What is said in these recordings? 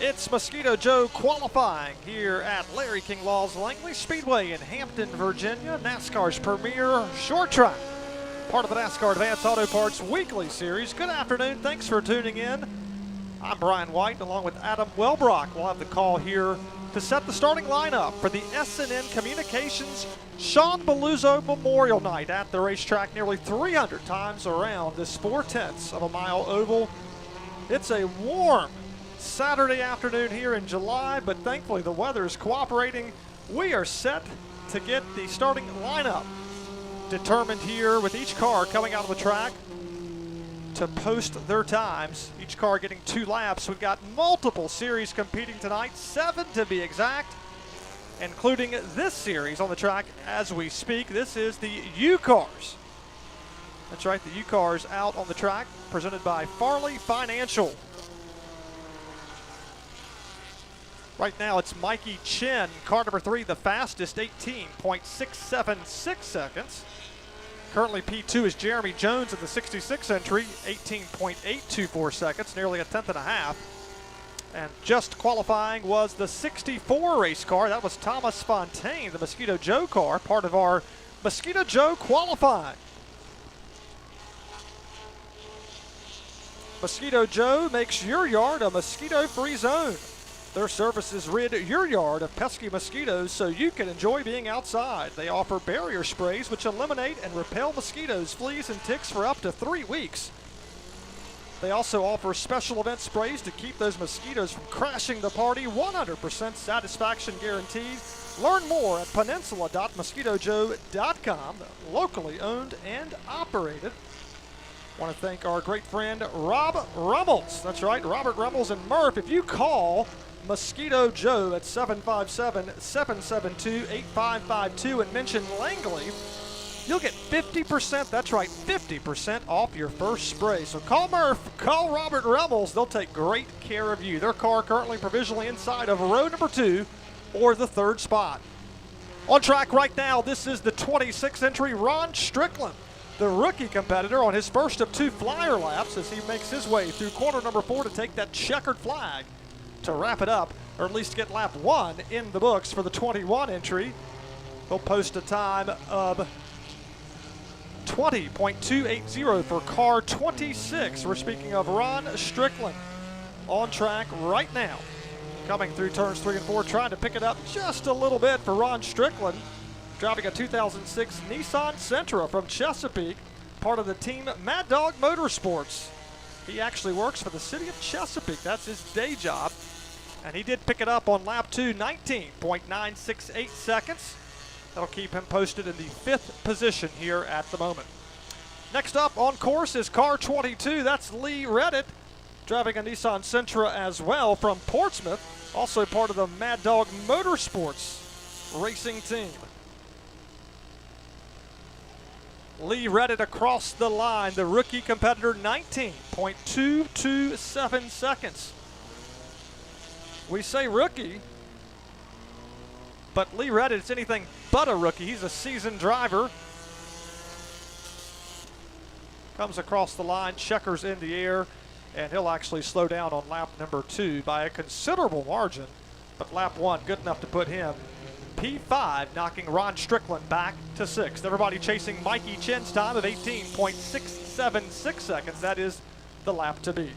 It's Mosquito Joe qualifying here at Larry King Law's Langley Speedway in Hampton, Virginia, NASCAR's premier short track. Part of the NASCAR Advanced Auto Parts weekly series. Good afternoon, thanks for tuning in. I'm Brian White along with Adam Welbrock. We'll have the call here to set the starting lineup for the S&N Communications Sean Beluzzo Memorial Night at the racetrack nearly 300 times around this 4/10 of a mile oval. It's a warm Saturday afternoon here in July, but thankfully the weather is cooperating. We are set to get the starting lineup determined here with each car coming out of the track to post their times, each car getting 2 laps. We've got multiple series competing tonight, 7 to be exact, including this series on the track as we speak. This is the U-Cars. That's right, the U-Cars out on the track, presented by Farley Financial. Right now it's Mikey Chin, car number 3, the fastest, 18.676 seconds. Currently P2 is Jeremy Jones in the 66 entry, 18.824 seconds, nearly a tenth and a half. And just qualifying was the 64 race car. That was Thomas Fontaine, the Mosquito Joe car, part of our Mosquito Joe qualifying. Mosquito Joe makes your yard a mosquito-free zone. Their services rid your yard of pesky mosquitoes so you can enjoy being outside. They offer barrier sprays which eliminate and repel mosquitoes, fleas, and ticks for up to 3 weeks. They also offer special event sprays to keep those mosquitoes from crashing the party. 100% satisfaction guaranteed. Learn more at peninsula.mosquitojoe.com. Locally owned and operated. I want to thank our great friend Rob Rummels. That's right, Robert Rummels and Murph. If you call Mosquito Joe at 757-772-8552 and mention Langley, you'll get 50%, that's right, 50% off your first spray. So call Murph, call Robert Rummels, they'll take great care of you. Their car currently provisionally inside of row number 2 or the 3rd spot. On track right now, this is the 26th entry, Ron Strickland, the rookie competitor on his first of 2 flyer laps as he makes his way through corner number 4 to take that checkered flag to wrap it up, or at least get lap 1 in the books for the 21 entry. He'll post a time of 20.280 for car 26. We're speaking of Ron Strickland on track right now. Coming through turns 3 and 4, trying to pick it up just a little bit for Ron Strickland. Driving a 2006 Nissan Sentra from Chesapeake, part of the team Mad Dog Motorsports. He actually works for the city of Chesapeake. That's his day job. And he did pick it up on lap 2, 19.968 seconds. That'll keep him posted in the 5th position here at the moment. Next up on course is car 22. That's Lee Redditt, driving a Nissan Sentra as well from Portsmouth. Also part of the Mad Dog Motorsports racing team. Lee Redditt across the line, the rookie competitor, 19.227 seconds. We say rookie, but Lee Redditt is anything but a rookie. He's a seasoned driver. Comes across the line, checkers in the air, and he'll actually slow down on lap number 2 by a considerable margin. But lap 1, good enough to put him P5, knocking Ron Strickland back to 6th. Everybody chasing Mikey Chin's time of 18.676 seconds. That is the lap to beat.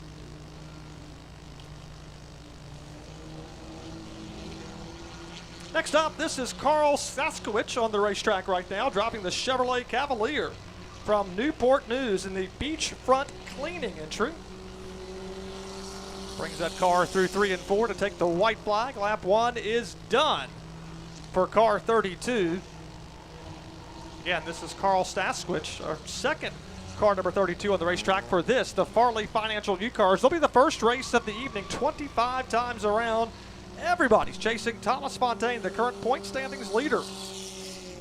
Next up, this is Carl Saskowicz on the racetrack right now, driving the Chevrolet Cavalier from Newport News in the beachfront cleaning entry. Brings that car through 3 and 4 to take the white flag. Lap 1 is done for car 32. Again, this is Carl Saskowicz, our second car number 32 on the racetrack for this, the Farley Financial U-Cars. They'll be the first race of the evening, 25 times around. Everybody's chasing Thomas Fontaine, the current point standings leader.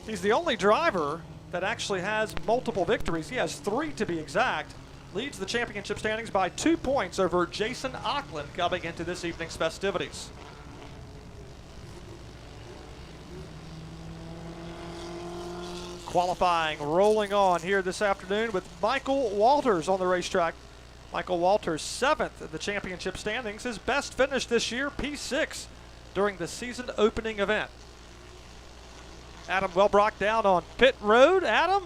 He's the only driver that actually has multiple victories. He has 3 to be exact. Leads the championship standings by 2 points over Jason Auckland coming into this evening's festivities. Qualifying rolling on here this afternoon with Michael Walters on the racetrack. Michael Walters 7th in the championship standings. His best finish this year, P6, during the season opening event. Adam Welbrock down on pit road. Adam,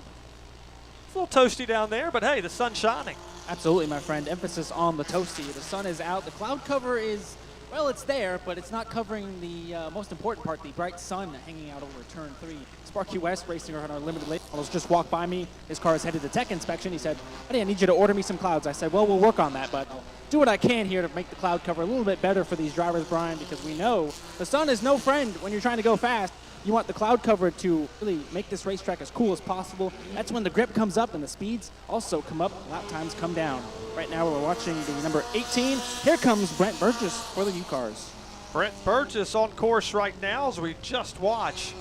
it's a little toasty down there, but hey, the sun's shining. Absolutely, my friend. Emphasis on the toasty. The sun is out. The cloud cover is, well, it's there, but it's not covering the most important part, the bright sun hanging out over turn 3. Sparky West, racing around our limited late models, just walked by me. His car is headed to tech inspection. He said, "Buddy, I need you to order me some clouds." I said, "Well, we'll work on that, but I'll do what I can here to make the cloud cover a little bit better for these drivers, Brian, because we know the sun is no friend when you're trying to go fast. You want the cloud cover to really make this racetrack as cool as possible. That's when the grip comes up and the speeds also come up, lap times come down." Right now we're watching the number 18. Here comes Brent Burgess for the U-Cars. Brent Burgess on course right now as we just watch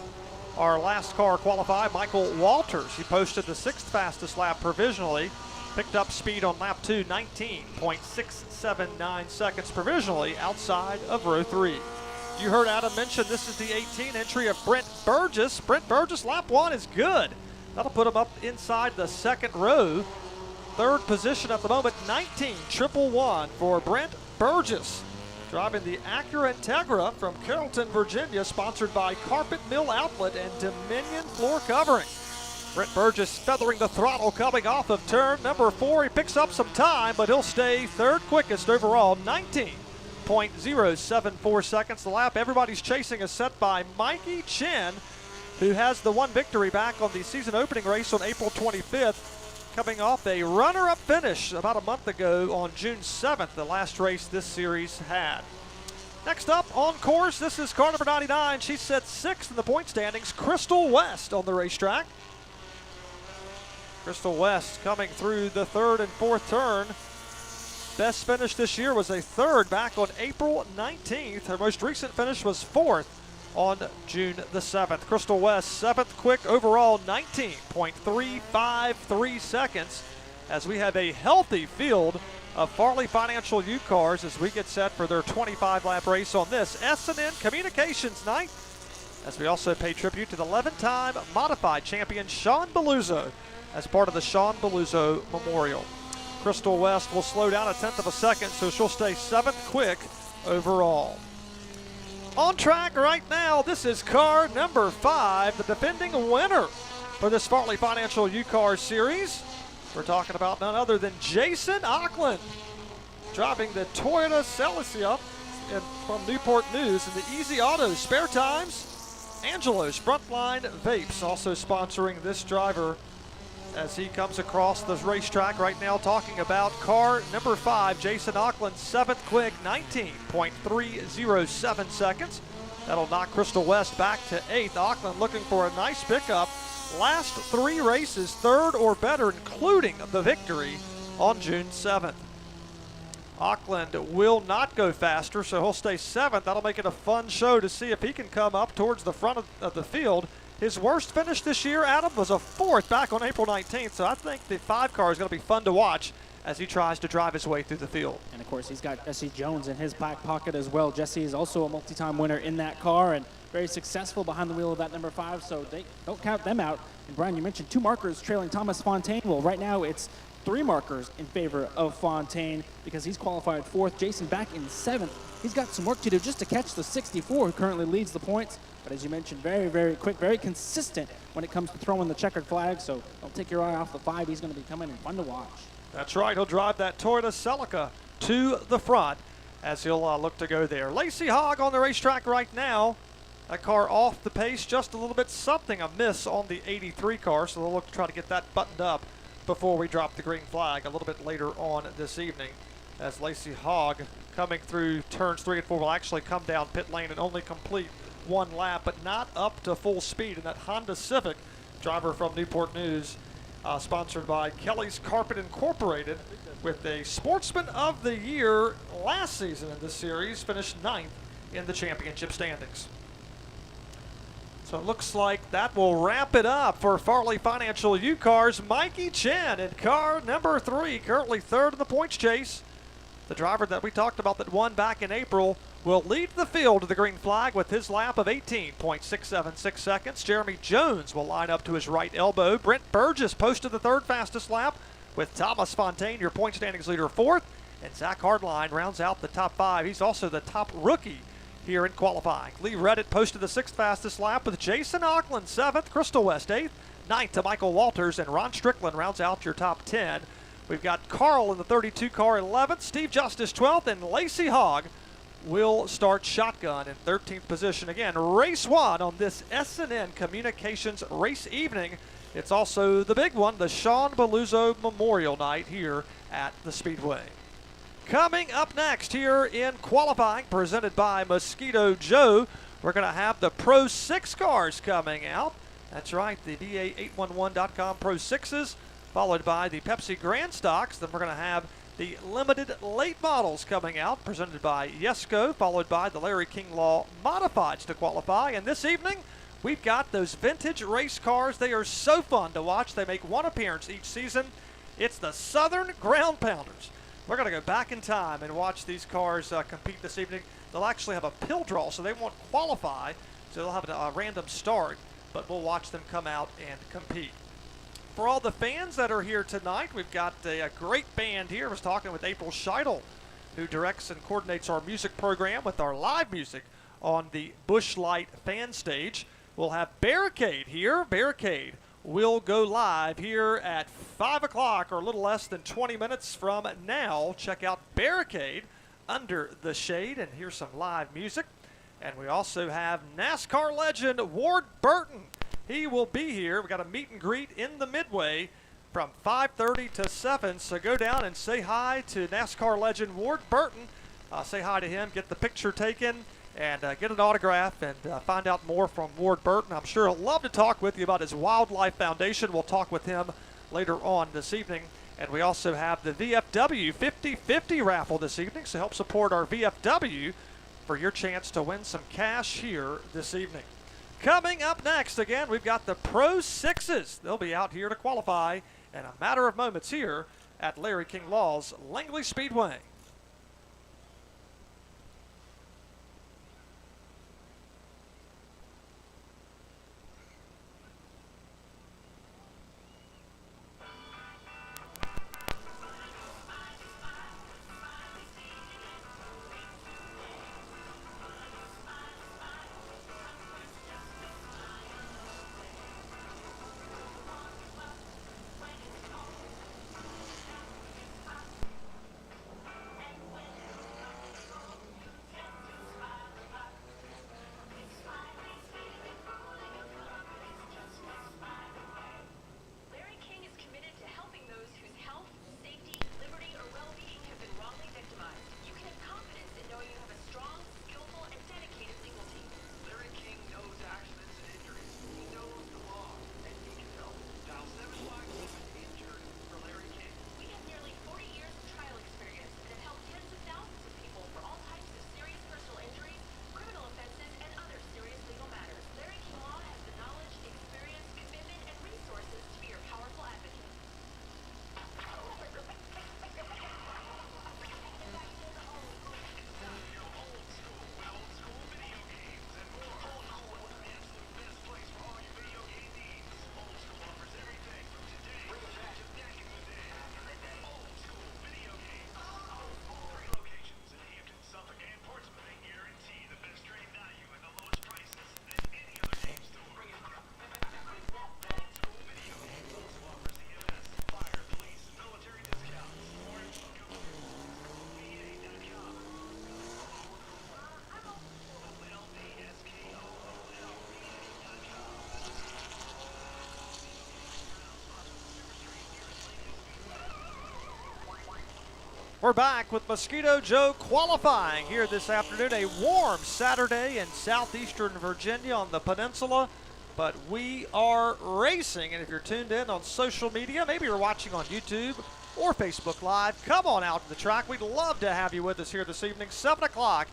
our last car qualify, Michael Walters. He posted the 6th fastest lap provisionally, picked up speed on lap 2, 19.679 seconds provisionally outside of row 3. You heard Adam mention this is the 18 entry of Brent Burgess. Brent Burgess, lap 1 is good. That'll put him up inside the 2nd row. 3rd position at the moment, 19.111 for Brent Burgess. Driving the Acura Integra from Carrollton, Virginia, sponsored by Carpet Mill Outlet and Dominion Floor Covering. Brent Burgess feathering the throttle coming off of turn number 4. He picks up some time, but he'll stay 3rd quickest overall, 19.074 seconds the lap. Everybody's chasing is set by Mikey Chen, who has the one victory back on the season opening race on April 25th. Coming off a runner-up finish about a month ago on June 7th, the last race this series had. Next up on course, this is car number 99. She set 6th in the point standings, Crystal West on the racetrack. Crystal West coming through the 3rd and 4th turn. Best finish this year was a 3rd back on April 19th. Her most recent finish was 4th on June the 7th. Crystal West, 7th quick overall, 19.353 seconds, as we have a healthy field of Farley Financial U-Cars as we get set for their 25-lap race on this S&N Communications night, as we also pay tribute to the 11-time modified champion Sean Beluzzo as part of the Sean Beluzzo Memorial. Crystal West will slow down a 1/10 of a second, so she'll stay 7th quick overall. On track right now, this is car number 5, the defending winner for this Farley Financial U-Cars Series. We're talking about none other than Jason Auckland, driving the Toyota Celica from Newport News in the Easy Auto Spare Times. Angelo's Frontline Vapes also sponsoring this driver as he comes across the racetrack right now, talking about car number 5, Jason Auckland, 7th quick, 19.307 seconds. That'll knock Crystal West back to 8th. Auckland looking for a nice pickup. Last 3 races, 3rd or better, including the victory on June 7th. Auckland will not go faster, so he'll stay 7th. That'll make it a fun show to see if he can come up towards the front of the field. His worst finish this year, Adam, was a 4th back on April 19th, so I think the 5 car is going to be fun to watch as he tries to drive his way through the field. And, of course, he's got Jesse Jones in his back pocket as well. Jesse is also a multi-time winner in that car and very successful behind the wheel of that number 5, so they don't count them out. And, Brian, you mentioned 2 markers trailing Thomas Fontaine. Well, right now it's 3 markers in favor of Fontaine because he's qualified 4th. Jason back in 7th. He's got some work to do just to catch the 64 who currently leads the points. But as you mentioned, very, very quick, very consistent when it comes to throwing the checkered flag. So don't take your eye off the 5. He's going to be coming and fun to watch. That's right. He'll drive that Toyota Celica to the front as he'll look to go there. Lacey Hogg on the racetrack right now. That car off the pace just a little bit, something amiss on the 83 car. So they'll look to try to get that buttoned up before we drop the green flag a little bit later on this evening. As Lacey Hogg coming through turns 3 and 4 will actually come down pit lane and only complete 1 lap, but not up to full speed in that Honda Civic. Driver from Newport News, sponsored by Kelly's Carpet Incorporated, with a Sportsman of the Year last season in this series, finished 9th in the championship standings. So it looks like that will wrap it up for Farley Financial U-Cars. Mikey Chen in car number 3, currently 3rd in the points chase. The driver that we talked about that won back in April will lead the field to the green flag with his lap of 18.676 seconds. Jeremy Jones will line up to his right elbow. Brent Burgess posted the 3rd fastest lap with Thomas Fontaine, your point standings leader, fourth. And Zach Hardline rounds out the top 5. He's also the top rookie here in qualifying. Lee Redditt posted the 6th fastest lap with Jason Auckland 7th, Crystal West 8th, 9th to Michael Walters, and Ron Strickland rounds out your top 10. We've got Carl in the 32 car 11th, Steve Justice 12th, and Lacey Hogg will start shotgun in 13th position. Again, race 1 on this S&N Communications race evening. It's also the big one, the Sean Beluzzo Memorial Night here at the Speedway. Coming up next here in qualifying, presented by Mosquito Joe, we're going to have the Pro 6 cars coming out. That's right, the DA811.com Pro 6s, followed by the Pepsi Grand Stocks. Then we're going to have the limited late models coming out, presented by Yesco, followed by the Larry King Law Modifieds to qualify. And this evening, we've got those vintage race cars. They are so fun to watch. They make one appearance each season. It's the Southern Ground Pounders. We're going to go back in time and watch these cars compete this evening. They'll actually have a pill draw, so they won't qualify, so they'll have a random start, but we'll watch them come out and compete. For all the fans that are here tonight, we've got a great band here. I was talking with April Scheidel, who directs and coordinates our music program with our live music on the Busch Light fan stage. We'll have Barricade here. Barricade will go live here at 5 o'clock, or a little less than 20 minutes from now. Check out Barricade Under the Shade and hear some live music. And we also have NASCAR legend Ward Burton. He will be here. We got a meet and greet in the midway from 5:30 to 7. So go down and say hi to NASCAR legend Ward Burton. Say hi to him, get the picture taken, and get an autograph and find out more from Ward Burton. I'm sure he'll love to talk with you about his Wildlife Foundation. We'll talk with him later on this evening. And we also have the VFW 50-50 raffle this evening, so help support our VFW for your chance to win some cash here this evening. Coming up next, again, we've got the Pro 6s. They'll be out here to qualify in a matter of moments here at Larry King Law's Langley Speedway. We're back with Mosquito Joe qualifying here this afternoon. A warm Saturday in southeastern Virginia on the peninsula, but we are racing. And if you're tuned in on social media, maybe you're watching on YouTube or Facebook Live, come on out to the track. We'd love to have you with us here this evening. 7 o'clock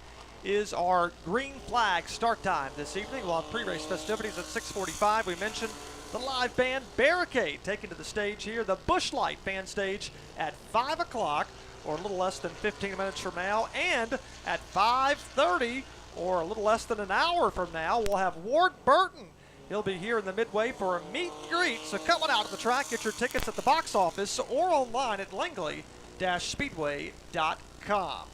is our green flag start time this evening. We'll have pre-race festivities at 6:45. We mentioned the live band Barricade taking to the stage here, the Busch Light fan stage at 5 o'clock. Or a little less than 15 minutes from now. And at 5:30, or a little less than an hour from now, we'll have Ward Burton He'll be here in the midway for a meet and greet. So come on out to the track. Get your tickets at the box office or online at Langley-Speedway.com.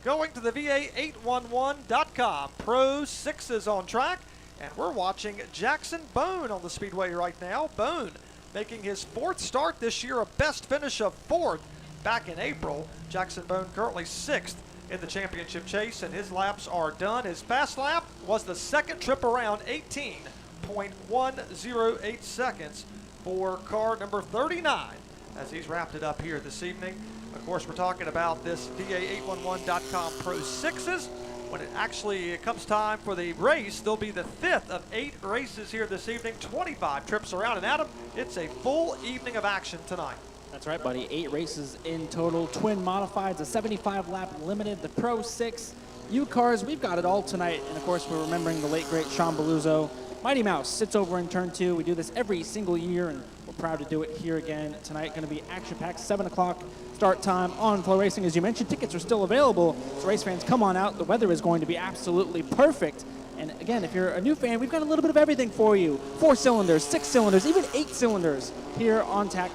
Going to the VA811.com. Pro 6 is on track, and we're watching Jackson Bone on the speedway right now. Bone making his 4th start this year, a best finish of 4th back in April. Jackson Bone currently 6th in the championship chase, and his laps are done. His fast lap was the second trip around, 18.108 seconds for car number 39 as he's wrapped it up here this evening. Of course, we're talking about this VA811.com Pro 6s. When it actually comes time for the race, there'll be the 5th of 8 races here this evening, 25 trips around. And Adam, it's a full evening of action tonight. That's right, buddy. 8 races in total. Twin modifieds, a 75-lap limited, the Pro 6 U cars. We've got it all tonight. And of course, we're remembering the late great Sean Beluzzo. Mighty Mouse sits over in turn 2. We do this every single year, and we're proud to do it here again tonight. Going to be action-packed, 7 o'clock start time on Flow Racing. As you mentioned, tickets are still available, so race fans, come on out. The weather is going to be absolutely perfect. And again, if you're a new fan, we've got a little bit of everything for you. 4 cylinders, 6 cylinders, even 8 cylinders here on tap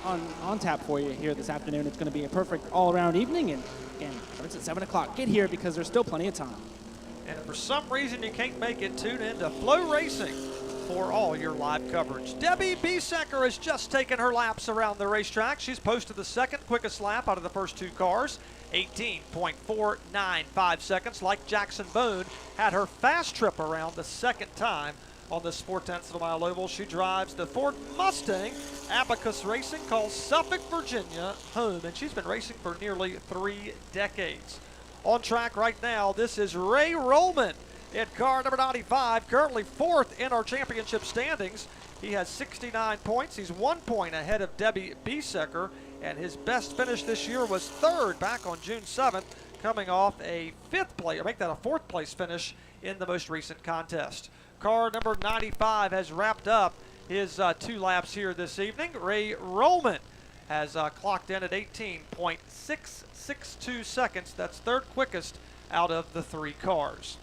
for you here this afternoon. It's going to be a perfect all-around evening. And again, it's at 7 o'clock. Get here because there's still plenty of time. And if for some reason you can't make it, tune in to Flow Racing for all your live coverage. Debbie Biesecker has just taken her laps around the racetrack. She's posted the second quickest lap out of the first 2 cars, 18.495 seconds. Like Jackson Bone, had her fast trip around the second time on this 4/10 of a mile oval. She drives the Ford Mustang. Abacus Racing calls Suffolk, Virginia home, and she's been racing for nearly 3 decades. On track right now, this is Ray Rollman in car number 95, currently 4th in our championship standings. He has 69 points. He's 1 point ahead of Debbie Biesecker, and his best finish this year was 3rd back on June 7th, coming off a 5th place, or make that a 4th place finish in the most recent contest. Car number 95 has wrapped up his 2 laps here this evening. Ray Rollman has clocked in at 18.662 seconds. That's 3rd quickest out of the 3 cars.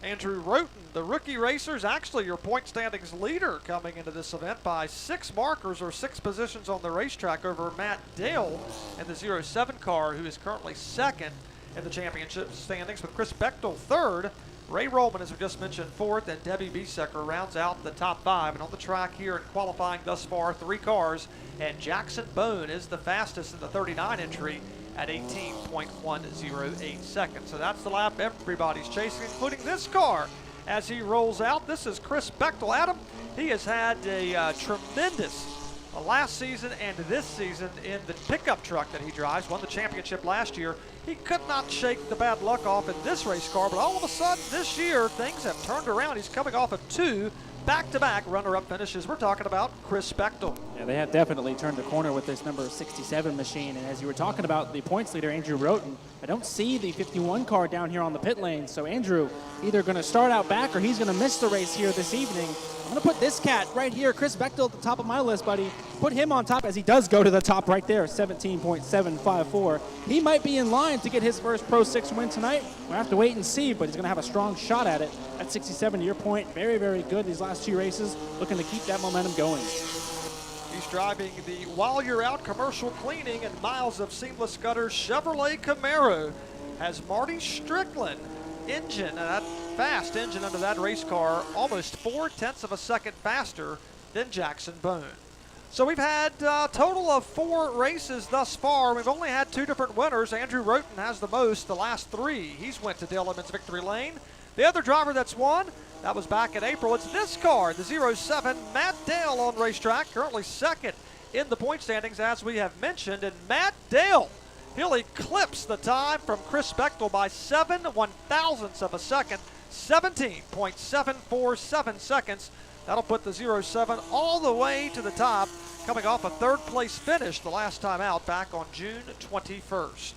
Andrew Roten, the rookie racer, is actually your point standings leader coming into this event by 6 markers or 6 positions on the racetrack over Matt Dale in the 07 car, who is currently 2nd in the championship standings, with Chris Bechtel 3rd. Ray Rollman, as we just mentioned, 4th, and Debbie Biesecker rounds out the top 5. And on the track here in qualifying thus far, 3 cars, and Jackson Bone is the fastest in the 39 entry at 18.108 seconds. So that's the lap everybody's chasing, including this car as he rolls out. This is Chris Bechtel. Adam, he has had a tremendous last season and this season in the pickup truck that he drives. Won the championship last year. He could not shake the bad luck off in this race car, but all of a sudden this year things have turned around. He's coming off of 2 back-to-back runner-up finishes. We're talking about Chris Bechtel. Yeah, they have definitely turned the corner with this number 67 machine. And as you were talking about the points leader, Andrew Roten, I don't see the 51 car down here on the pit lane. So Andrew either going to start out back or he's going to miss the race here this evening. I'm going to put this cat right here, Chris Bechtel, at the top of my list, buddy. Put him on top as he does go to the top right there, 17.754. He might be in line to get his first Pro 6 win tonight. We'll have to wait and see, but he's going to have a strong shot at it. At 67, to your point, very, very good these last 2 races, looking to keep that momentum going. He's driving the While You're Out commercial cleaning and miles of seamless gutters Chevrolet Camaro. Has Marty Strickland engine, that fast engine under that race car, almost 0.4 of a second faster than Jackson Bone. So we've had a total of 4 races thus far. We've only had 2 different winners. Andrew Roten has the most, the last 3. He's went to Dale Edmonds victory lane. The other driver that's won, that was back in April. It's this car, the 07 Matt Dale on racetrack, currently 2nd in the point standings, as we have mentioned. And Matt Dale, he'll eclipse the time from Chris Bechtel by 7 1/1000ths of a second, 17.747 seconds. That'll put the 07 all the way to the top, coming off a 3rd place finish the last time out back on June 21st.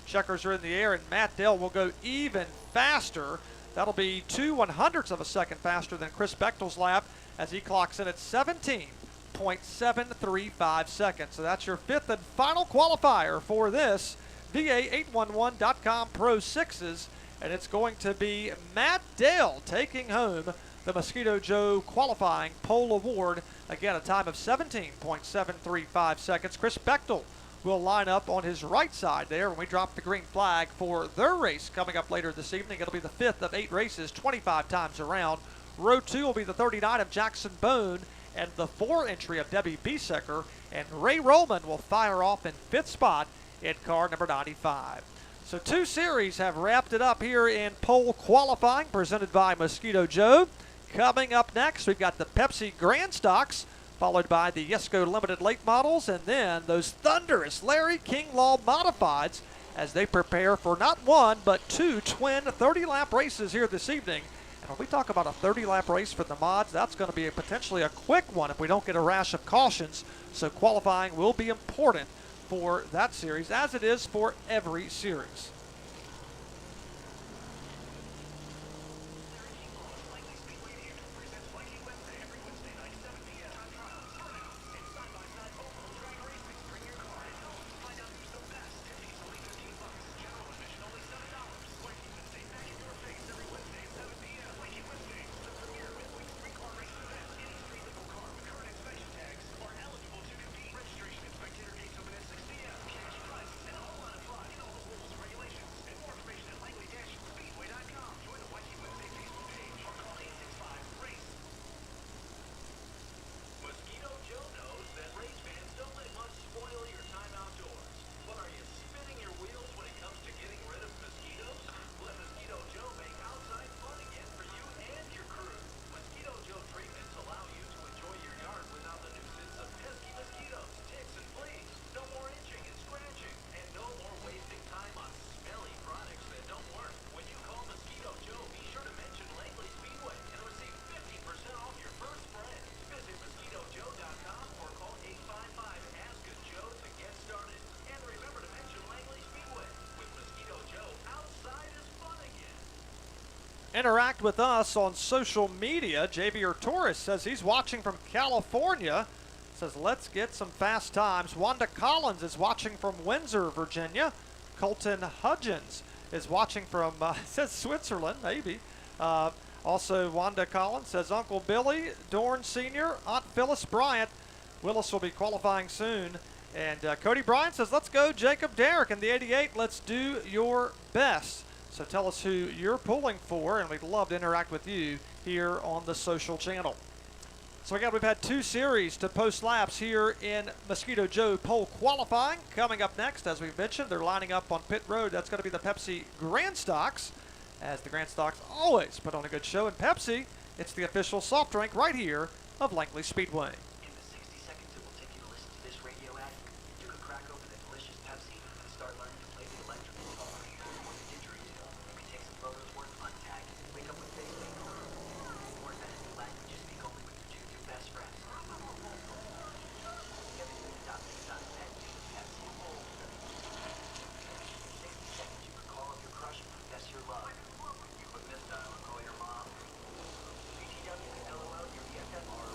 Checkers are in the air, and Matt Dale will go even faster. That'll be 2 1/100ths of a second faster than Chris Bechtel's lap as he clocks in at 17.735 seconds. So that's your 5th and final qualifier for this VA811.com Pro 6s. And it's going to be Matt Dale taking home the Mosquito Joe Qualifying Pole Award. Again, a time of 17.735 seconds. Chris Bechtel will line up on his right side there when we drop the green flag for their race coming up later this evening. It'll be the 5th of 8 races, 25 times around. Row 2 will be the 39 of Jackson Bone and the 4 entry of Debbie Biesecker. And Ray Roman will fire off in 5th spot in car number 95. So 2 series have wrapped it up here in pole qualifying presented by Mosquito Joe. Coming up next, we've got the Pepsi Grand Stocks, followed by the Yesco Limited Late Models, and then those thunderous Larry King Law Modifieds as they prepare for not 1, but 2 twin 30-lap races here this evening. And when we talk about a 30-lap race for the mods, that's going to be potentially a quick one if we don't get a rash of cautions. So qualifying will be important for that series, as it is for every series. Interact with us on social media. Javier Torres says he's watching from California. Says, let's get some fast times. Wanda Collins is watching from Windsor, Virginia. Colton Hudgens is watching from, says Switzerland, maybe. Also, Wanda Collins says, Uncle Billy, Dorn Sr., Aunt Phyllis Bryant. Willis will be qualifying soon. And Cody Bryant says, let's go Jacob Derrick in the 88. Let's do your best. So tell us who you're pulling for, and we'd love to interact with you here on the social channel. So again, we've had 2 series to post laps here in Mosquito Joe pole qualifying. Coming up next, as we've mentioned, they're lining up on pit road. That's going to be the Pepsi Grand Stocks, as the Grand Stocks always put on a good show. And Pepsi, it's the official soft drink right here of Langley Speedway. In the 60 seconds it will take you to listen to this radio ad, you could crack open a delicious Pepsi and start learning to play the electric guitar. Or the didgeridoo. Maybe take some photos worth untagged. Wake up with face paint. Or invent a new language you speak only with your 2 best friends. Everything.me.pet Pepsi and Bold. In 60 seconds you could call up your crush and confess your love. You could misdial and call your mom. BTW could LOL your BFF or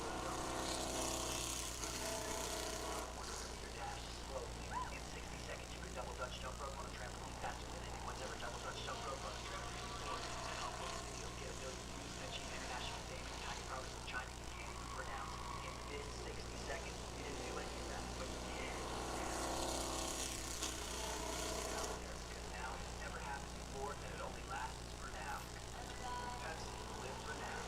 your dash slowly. In 60 seconds you could double Dutch jump rope on a trampoline faster than anyone's ever double Dutch jump rope on a trampoline. And all those videos get a million views that cheap international fame and tiny powers from China you can't even pronounce. In this 60 seconds, you didn't do any of that, but you can. Out there, because now it's never happened before, and it only lasts for now. Pepsi, live for now.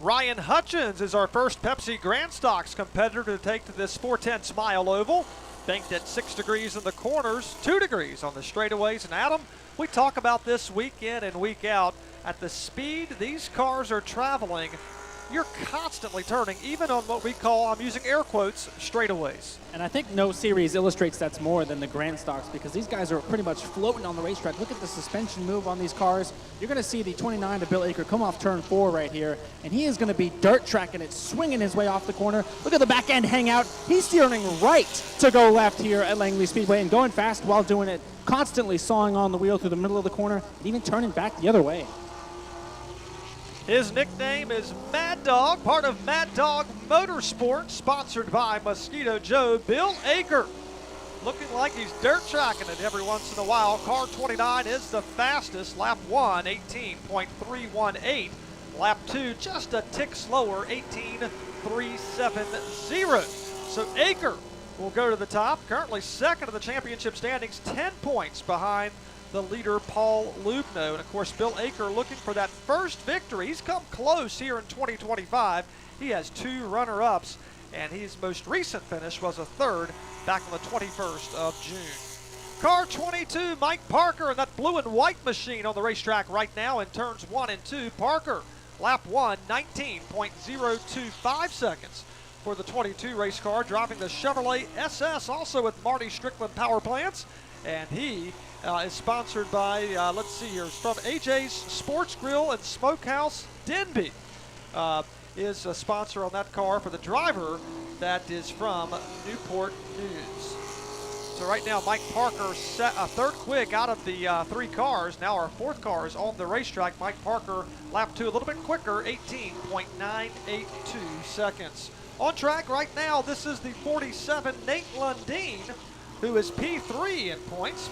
Ryan Hutchins is our first Pepsi Grand Stocks competitor to take to this 410 Smile Oval. Banked at 6 degrees in the corners, 2 degrees on the straightaways. And Adam, we talk about this week in and week out. At the speed these cars are traveling, you're constantly turning, even on what we call, I'm using air quotes, straightaways. And I think no series illustrates that's more than the Grand Stocks, because these guys are pretty much floating on the racetrack. Look at the suspension move on these cars. You're going to see the 29 to Bill Aker come off turn 4 right here, and he is going to be dirt tracking it, swinging his way off the corner. Look at the back end hangout. He's steering right to go left here at Langley Speedway and going fast while doing it, constantly sawing on the wheel through the middle of the corner and even turning back the other way. His nickname is Mad Dog, part of Mad Dog Motorsports, sponsored by Mosquito Joe, Bill Aker. looking like he's dirt tracking it every once in a while. Car 29 is the fastest. Lap 1, 18.318. Lap 2, just a tick slower, 18.370. So Aker will go to the top, currently second of the championship standings, 10 points behind the leader, Paul Lubno. And of course, Bill Aker looking for that first victory. He's come close here in 2025. He has 2 runner-ups, and his most recent finish was a 3rd back on the 21st of June. Car 22, Mike Parker, and that blue and white machine on the racetrack right now in turns 1 and 2. Parker, lap 1, 19.025 seconds for the 22 race car, driving the Chevrolet SS, also with Marty Strickland power plants. And he is sponsored by, let's see here, it's from AJ's Sports Grill and Smokehouse Denby. Is a sponsor on that car for the driver that is from Newport News. So right now, Mike Parker set a 3rd quick out of the 3 cars. Now our 4th car is on the racetrack. Mike Parker, lap 2, a little bit quicker, 18.982 seconds. On track right now, this is the 47 Nate Lundeen, who is P3 in points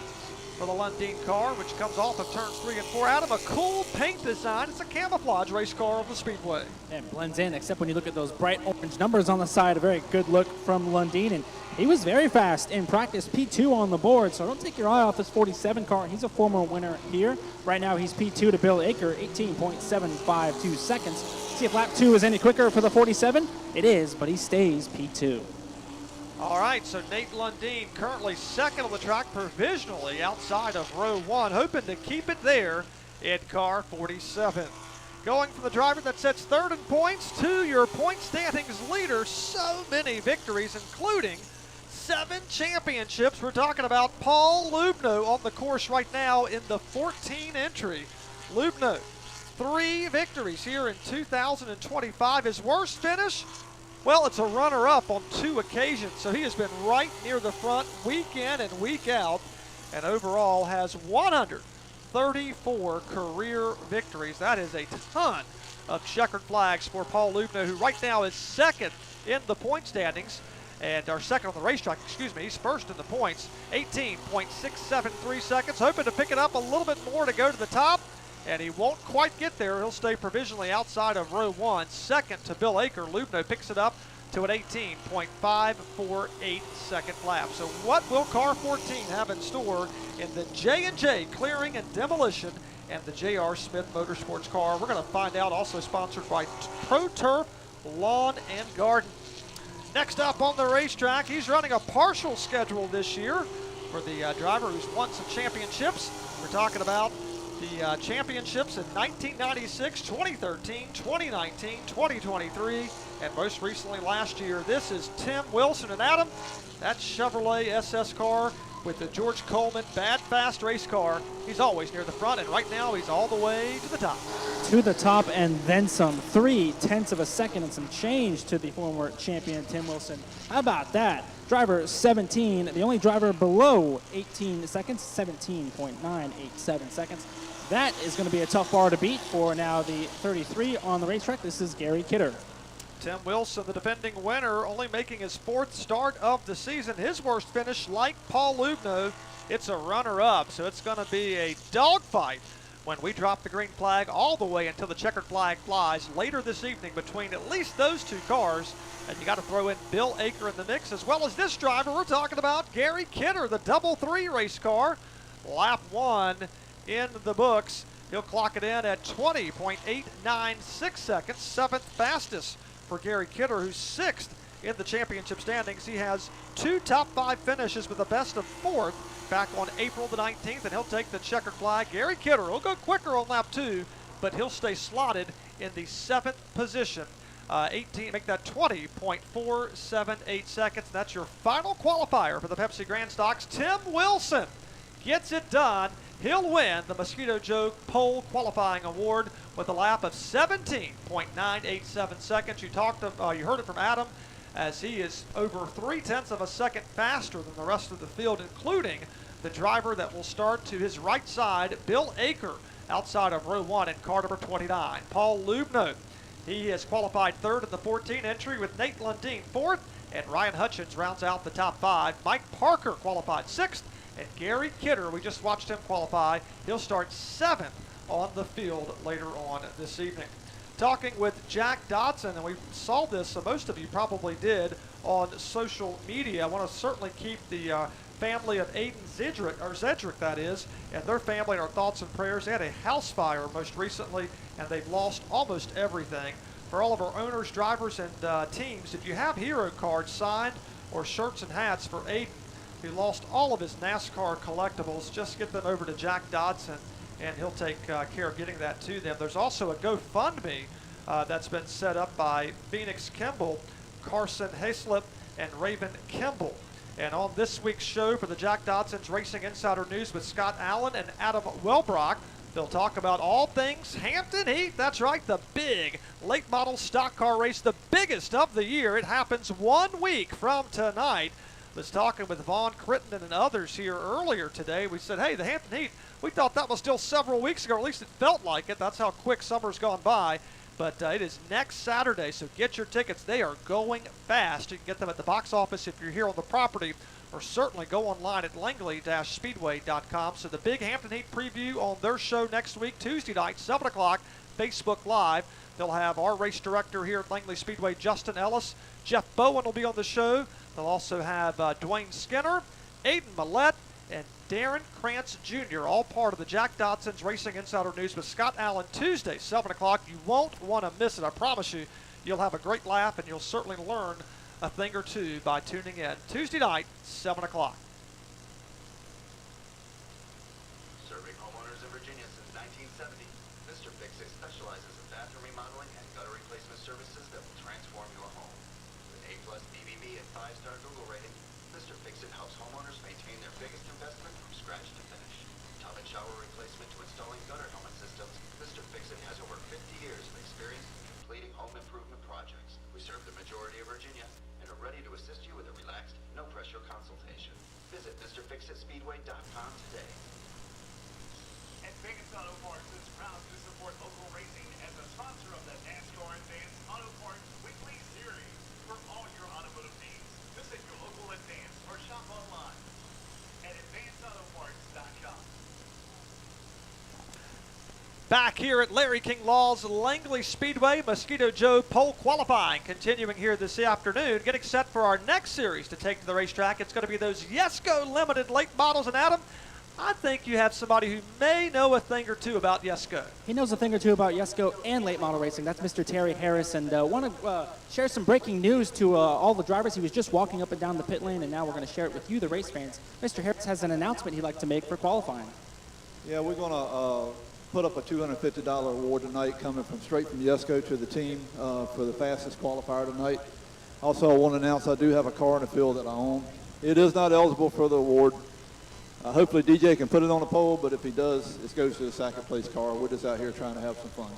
for the Lundeen car, which comes off of turns 3 and 4. Adam, a cool paint design. It's a camouflage race car on the Speedway. And blends in, except when you look at those bright orange numbers on the side. A very good look from Lundeen, and he was very fast in practice, P2 on the board, so don't take your eye off this 47 car. He's a former winner here. Right now he's P2 to Bill Aker, 18.752 seconds. See if lap 2 is any quicker for the 47. It is, but he stays P2. All right, so Nate Lundeen currently second on the track provisionally outside of row 1, hoping to keep it there in car 47. Going from the driver that sets 3rd in points to your point standings leader. So many victories, including 7 championships. We're talking about Paul Lubno on the course right now in the 14 entry. Lubno, 3 victories here in 2025. His worst finish, well, it's a runner-up on 2 occasions, so he has been right near the front week in and week out, and overall has 134 career victories. That is a ton of checkered flags for Paul Lubno, who right now is second in the point standings, or second on the racetrack, excuse me. He's first in the points, 18.673 seconds, hoping to pick it up a little bit more to go to the top. And he won't quite get there. He'll stay provisionally outside of row 1. Second to Bill Aker. Lubno picks it up to an 18.548 second lap. So what will car 14 have in store in the J&J Clearing and Demolition and the J.R. Smith Motorsports car? We're going to find out. Also sponsored by Pro Turf Lawn and Garden. Next up on the racetrack, he's running a partial schedule this year for the driver who's won some championships. We're talking about the championships in 1996, 2013, 2019, 2023, and most recently last year. This is Tim Wilson. And Adam, that Chevrolet SS car with the George Coleman Bad Fast race car, he's always near the front, and right now he's all the way to the top. To the top and then some. 3/10 of a second and some change to the former champion Tim Wilson. How about that? Driver 17, the only driver below 18 seconds, 17.987 seconds. That is going to be a tough bar to beat for now the 33 on the racetrack. This is Gary Kidder. Tim Wilson, the defending winner, only making his 4th start of the season. His worst finish, like Paul Lubno, it's a runner-up, so it's going to be a dogfight when we drop the green flag all the way until the checkered flag flies later this evening between at least those 2 cars. And you got to throw in Bill Aker in the mix, as well as this driver. We're talking about Gary Kidder, the double 3 race car. Lap 1 in the books. He'll clock it in at 20.896 seconds, 7th fastest for Gary Kidder, who's 6th in the championship standings. He has 2 top 5 finishes with a best of 4th back on April the 19th, and he'll take the checkered flag. Gary Kidder will go quicker on lap 2, but he'll stay slotted in the 7th position. 18, make that 20.478 seconds. That's your final qualifier for the Pepsi Grand Stocks. Tim Wilson gets it done. He'll win the Mosquito Joe Pole Qualifying Award with a lap of 17.987 seconds. You heard it from Adam, as he is over 0.3 of a second faster than the rest of the field, including the driver that will start to his right side, Bill Aker, outside of row 1 in car number 29. Paul Lubno, he has qualified 3rd in the 14 entry with Nate Lundeen 4th, and Ryan Hutchins rounds out the top 5. Mike Parker qualified 6th, and Gary Kidder, we just watched him qualify. He'll start 7th on the field later on this evening. Talking with Jack Dodson, and we saw this, so most of you probably did, on social media. I want to certainly keep the family of Aiden Zedrick, that is, and their family in our thoughts and prayers. They had a house fire most recently, and they've lost almost everything. For all of our owners, drivers, and teams, if you have hero cards signed or shirts and hats for Aiden, who lost all of his NASCAR collectibles, just get them over to Jack Dodson, and he'll take care of getting that to them. There's also a GoFundMe that's been set up by Phoenix Kimball, Carson Hayslip, and Raven Kimball. And on this week's show for the Jack Dodson's Racing Insider News with Scott Allen and Adam Welbrock, they'll talk about all things Hampton Heat. That's right, the big late model stock car race, the biggest of the year. It happens 1 week from tonight. Was talking with Vaughn Crittenden and others here earlier today. We said, hey, the Hampton Heat, we thought that was still several weeks ago, or at least it felt like it. That's how quick summer's gone by. But it is next Saturday, so get your tickets. They are going fast. You can get them at the box office if you're here on the property, or certainly go online at langley-speedway.com. So the big Hampton Heat preview on their show next week, Tuesday night, 7 o'clock, Facebook Live. They'll have our race director here at Langley Speedway, Justin Ellis. Jeff Bowen will be on the show. They'll also have Dwayne Skinner, Aiden Millette, and Darren Krantz Jr., all part of the Jack Dodson's Racing Insider News with Scott Allen, Tuesday, 7 o'clock. You won't want to miss it. I promise you, you'll have a great laugh, and you'll certainly learn a thing or two by tuning in. Tuesday night, 7 o'clock. Serving homeowners in Virginia since 1970, Mr. Fix-It specializes in bathroom remodeling and gutter replacement services that will transform your home. With A+ BBB and 5-star Google rating, Mr. Fix-It helps homeowners maintain their biggest investment from scratch to finish. Tub and shower replacement to installing gutter helmet systems, Mr. Fix-It has over 50 years of experience in completing home improvement projects. We serve the majority of Virginia and are ready to assist you with a relaxed, no-pressure consultation. Visit MrFixItSpeedway.com today. And Vegas Auto Parts is proud to support local racing as a sponsor of the NASCAR Advanced Auto Parts Weekly Series. For all your automotive needs, visit your local Advance or shop online at advancedautoparts.com. Back here at Larry King Law's Langley Speedway, Mosquito Joe pole qualifying continuing here this afternoon, getting set for our next series to take to the racetrack. It's going to be those Yesco Limited late models. And Adam, I think you have somebody who may know a thing or two about Yesco. He knows a thing or two about Yesco and late model racing. That's Mr. Terry Harris, and want to share some breaking news to all the drivers. He was just walking up and down the pit lane, and now we're going to share it with you, the race fans. Mr. Harris has an announcement he'd like to make for qualifying. Yeah, we're going to put up a $250 award tonight coming straight from Yesco to the team for the fastest qualifier tonight. Also, I want to announce I do have a car in the field that I own. It is not eligible for the award. Hopefully DJ can put it on the pole, but if he does, it goes to the second place car. We're just out here trying to have some fun.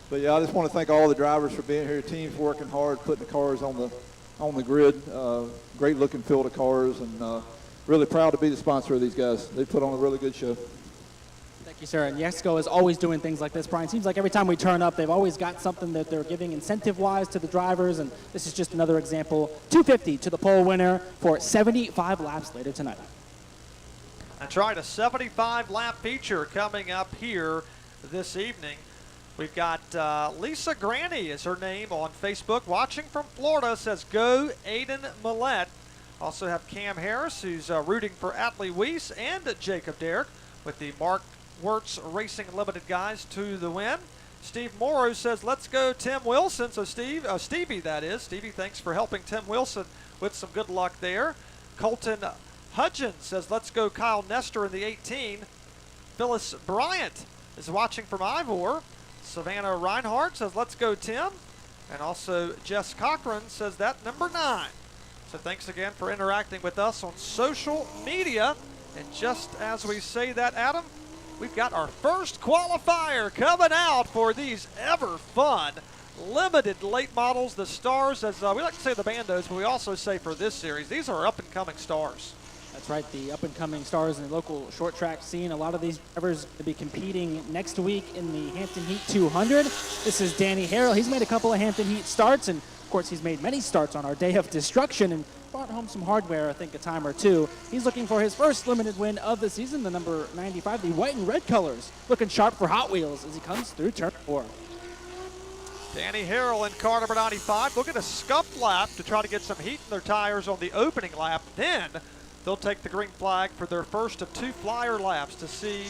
But yeah, I just want to thank all the drivers for being here. Teams working hard, putting the cars on the grid. Great looking field of cars, and really proud to be the sponsor of these guys. They put on a really good show. Thank you, sir. And Yesco is always doing things like this, Brian. Seems like every time we turn up, they've always got something that they're giving incentive-wise to the drivers, and this is just another example. $250 to the pole winner for 75 laps later tonight. That's right, a 75-lap feature coming up here this evening. We've got Lisa Granny is her name on Facebook. Watching from Florida, says go Aiden Millette. Also have Cam Harris, who's rooting for Atlee Weiss and Jacob Derrick with the Mark Wirtz Racing Limited guys to the win. Steve Morrow says, let's go Tim Wilson. So Stevie, that is. Stevie, thanks for helping Tim Wilson with some good luck there. Colton Hudgens says, let's go Kyle Nestor in the 18. Phyllis Bryant is watching from Ivor. Savannah Reinhardt says, let's go Tim. And also Jess Cochran says that number 9. So thanks again for interacting with us on social media. And just as we say that, Adam, we've got our first qualifier coming out for these ever fun limited late models, the stars, as we like to say the bandos, but we also say for this series, these are up-and-coming stars. That's right, the up-and-coming stars in the local short track scene. A lot of these drivers will be competing next week in the Hampton Heat 200. This is Danny Harrell. He's made a couple of Hampton Heat starts, and Of course, he's made many starts on our day of destruction and brought home some hardware, I think a time or two. He's looking for his first limited win of the season, the number 95, the white and red colors, looking sharp for Hot Wheels as he comes through turn 4. Danny Harrell in car number 95 looking to scuff lap to try to get some heat in their tires on the opening lap. Then they'll take the green flag for their first of 2 flyer laps to see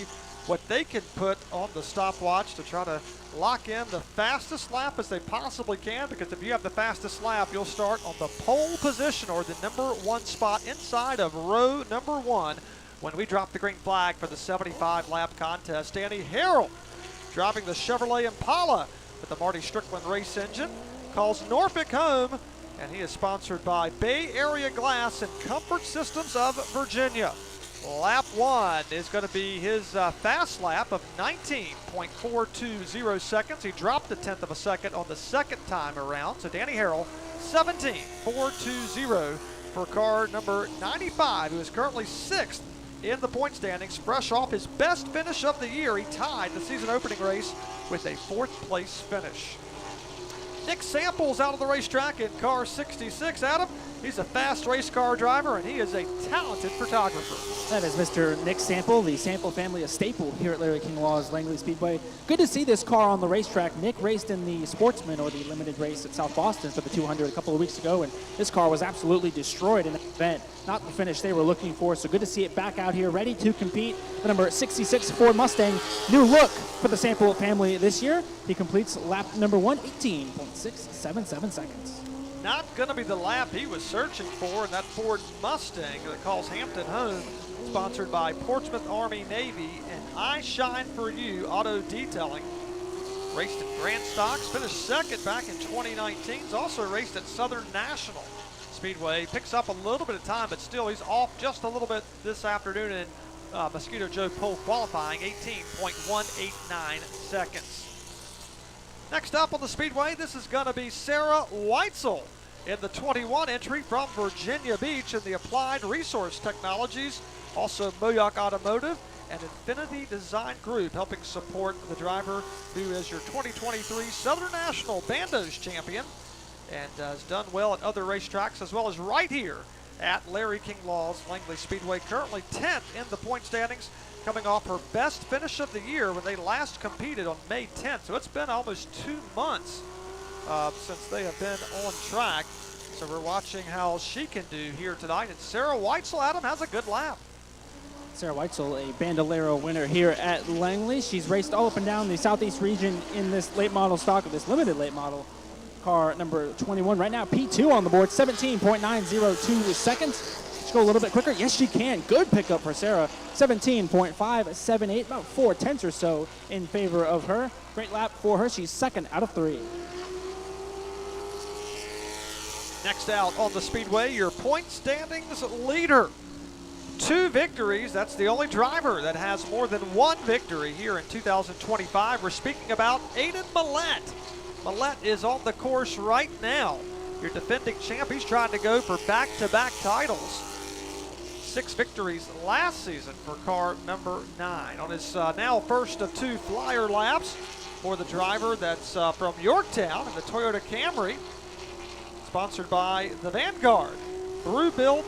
what they can put on the stopwatch to try to lock in the fastest lap as they possibly can, because if you have the fastest lap, you'll start on the pole position or the number 1 spot inside of row number 1 when we drop the green flag for the 75 lap contest. Danny Harrell driving the Chevrolet Impala with the Marty Strickland race engine, calls Norfolk home, and he is sponsored by Bay Area Glass and Comfort Systems of Virginia. Lap 1 is going to be his fast lap of 19.420 seconds. He dropped a 1/10 of a second on the second time around. So Danny Harrell, 17.420 for car number 95, who is currently 6th in the point standings, fresh off his best finish of the year. He tied the season opening race with a 4th place finish. Nick Sample's out of the racetrack in car 66. Adam, he's a fast race car driver, and he is a talented photographer. That is Mr. Nick Sample. The Sample family, a staple here at Larry King Law's Langley Speedway. Good to see this car on the racetrack. Nick raced in the Sportsman, or the limited race at South Boston for the 200 a couple of weeks ago, and this car was absolutely destroyed in that event. Not the finish they were looking for, so good to see it back out here, ready to compete. The number 66 Ford Mustang, new look for the Sample family this year. He completes lap number 1, 18.677 seconds. Not going to be the lap he was searching for in that Ford Mustang that calls Hampton home, sponsored by Portsmouth Army Navy and I Shine For You Auto Detailing. Raced at Grand Stocks, finished second back in 2019. He's also raced at Southern National Speedway. Picks up a little bit of time, but still he's off just a little bit this afternoon in Mosquito Joe pole qualifying, 18.189 seconds. Next up on the Speedway, this is going to be Sarah Weitzel in the 21 entry from Virginia Beach in the Applied Resource Technologies, also Moyoc Automotive and Infinity Design Group, helping support the driver who is your 2023 Southern National Bandos champion and has done well at other racetracks as well as right here at Larry King Law's Langley Speedway. Currently 10th in the point standings, coming off her best finish of the year when they last competed on May 10th. So it's been almost 2 months since they have been on track. So we're watching how she can do here tonight. And Sarah Weitzel, Adam, has a good lap. Sarah Weitzel, a Bandolero winner here at Langley. She's raced all up and down the southeast region in this late model stock, of this limited late model car number 21. Right now, P2 on the board, 17.902 seconds. She'll go a little bit quicker. Yes, she can. Good pickup for Sarah. 17.578, about 4/10 or so in favor of her. Great lap for her. She's second out of 3. Next out on the Speedway, your point standings leader. 2 victories. That's the only driver that has more than 1 victory here in 2025. We're speaking about Aiden Millett. Millett is on the course right now. Your defending champ. He's trying to go for back-to-back titles. 6 victories last season for car number 9. On his now first of 2 flyer laps for the driver that's from Yorktown in the Toyota Camry, sponsored by the Vanguard, Brew Built,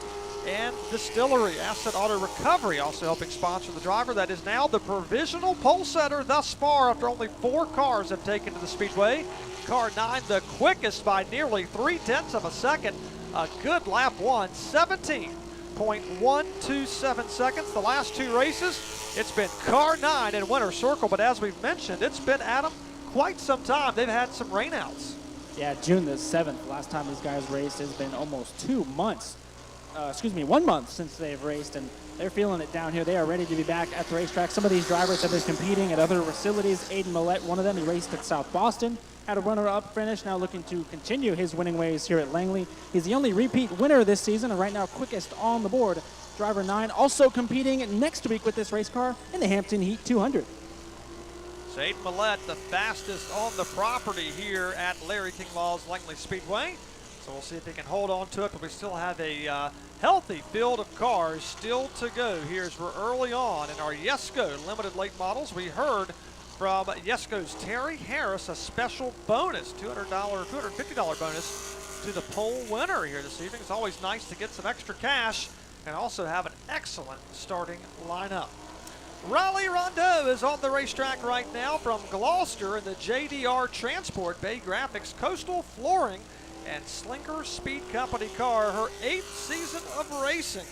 and Distillery. Asset Auto Recovery also helping sponsor the driver. That is now the provisional pole setter thus far after only 4 cars have taken to the Speedway. Car 9, the quickest by nearly 3/10 of a second. A good lap 1, 17.127 seconds. The last 2 races, it's been car 9 in winner's circle, but as we've mentioned, it's been, Adam, quite some time. They've had some rainouts. Yeah, June the 7th, last time these guys raced, has been almost 2 months. 1 month since they've raced, and they're feeling it down here. They are ready to be back at the racetrack. Some of these drivers have been competing at other facilities. Aiden Millett, one of them, he raced at South Boston, had a runner-up finish, now looking to continue his winning ways here at Langley. He's the only repeat winner this season, and right now quickest on the board. Driver 9 also competing next week with this race car in the Hampton Heat 200. So Aiden Millett, the fastest on the property here at Larry King Law's Langley Speedway. So we'll see if he can hold on to it, but we still have a healthy field of cars still to go here as we're early on in our Yesco limited late models. We heard from Yesco's Terry Harris, a special bonus, $250 bonus to the pole winner here this evening. It's always nice to get some extra cash and also have an excellent starting lineup. Raleigh Rondeau is on the racetrack right now from Gloucester in the JDR Transport Bay Graphics Coastal Flooring and Slinker Speed Company car, her 8th season of racing.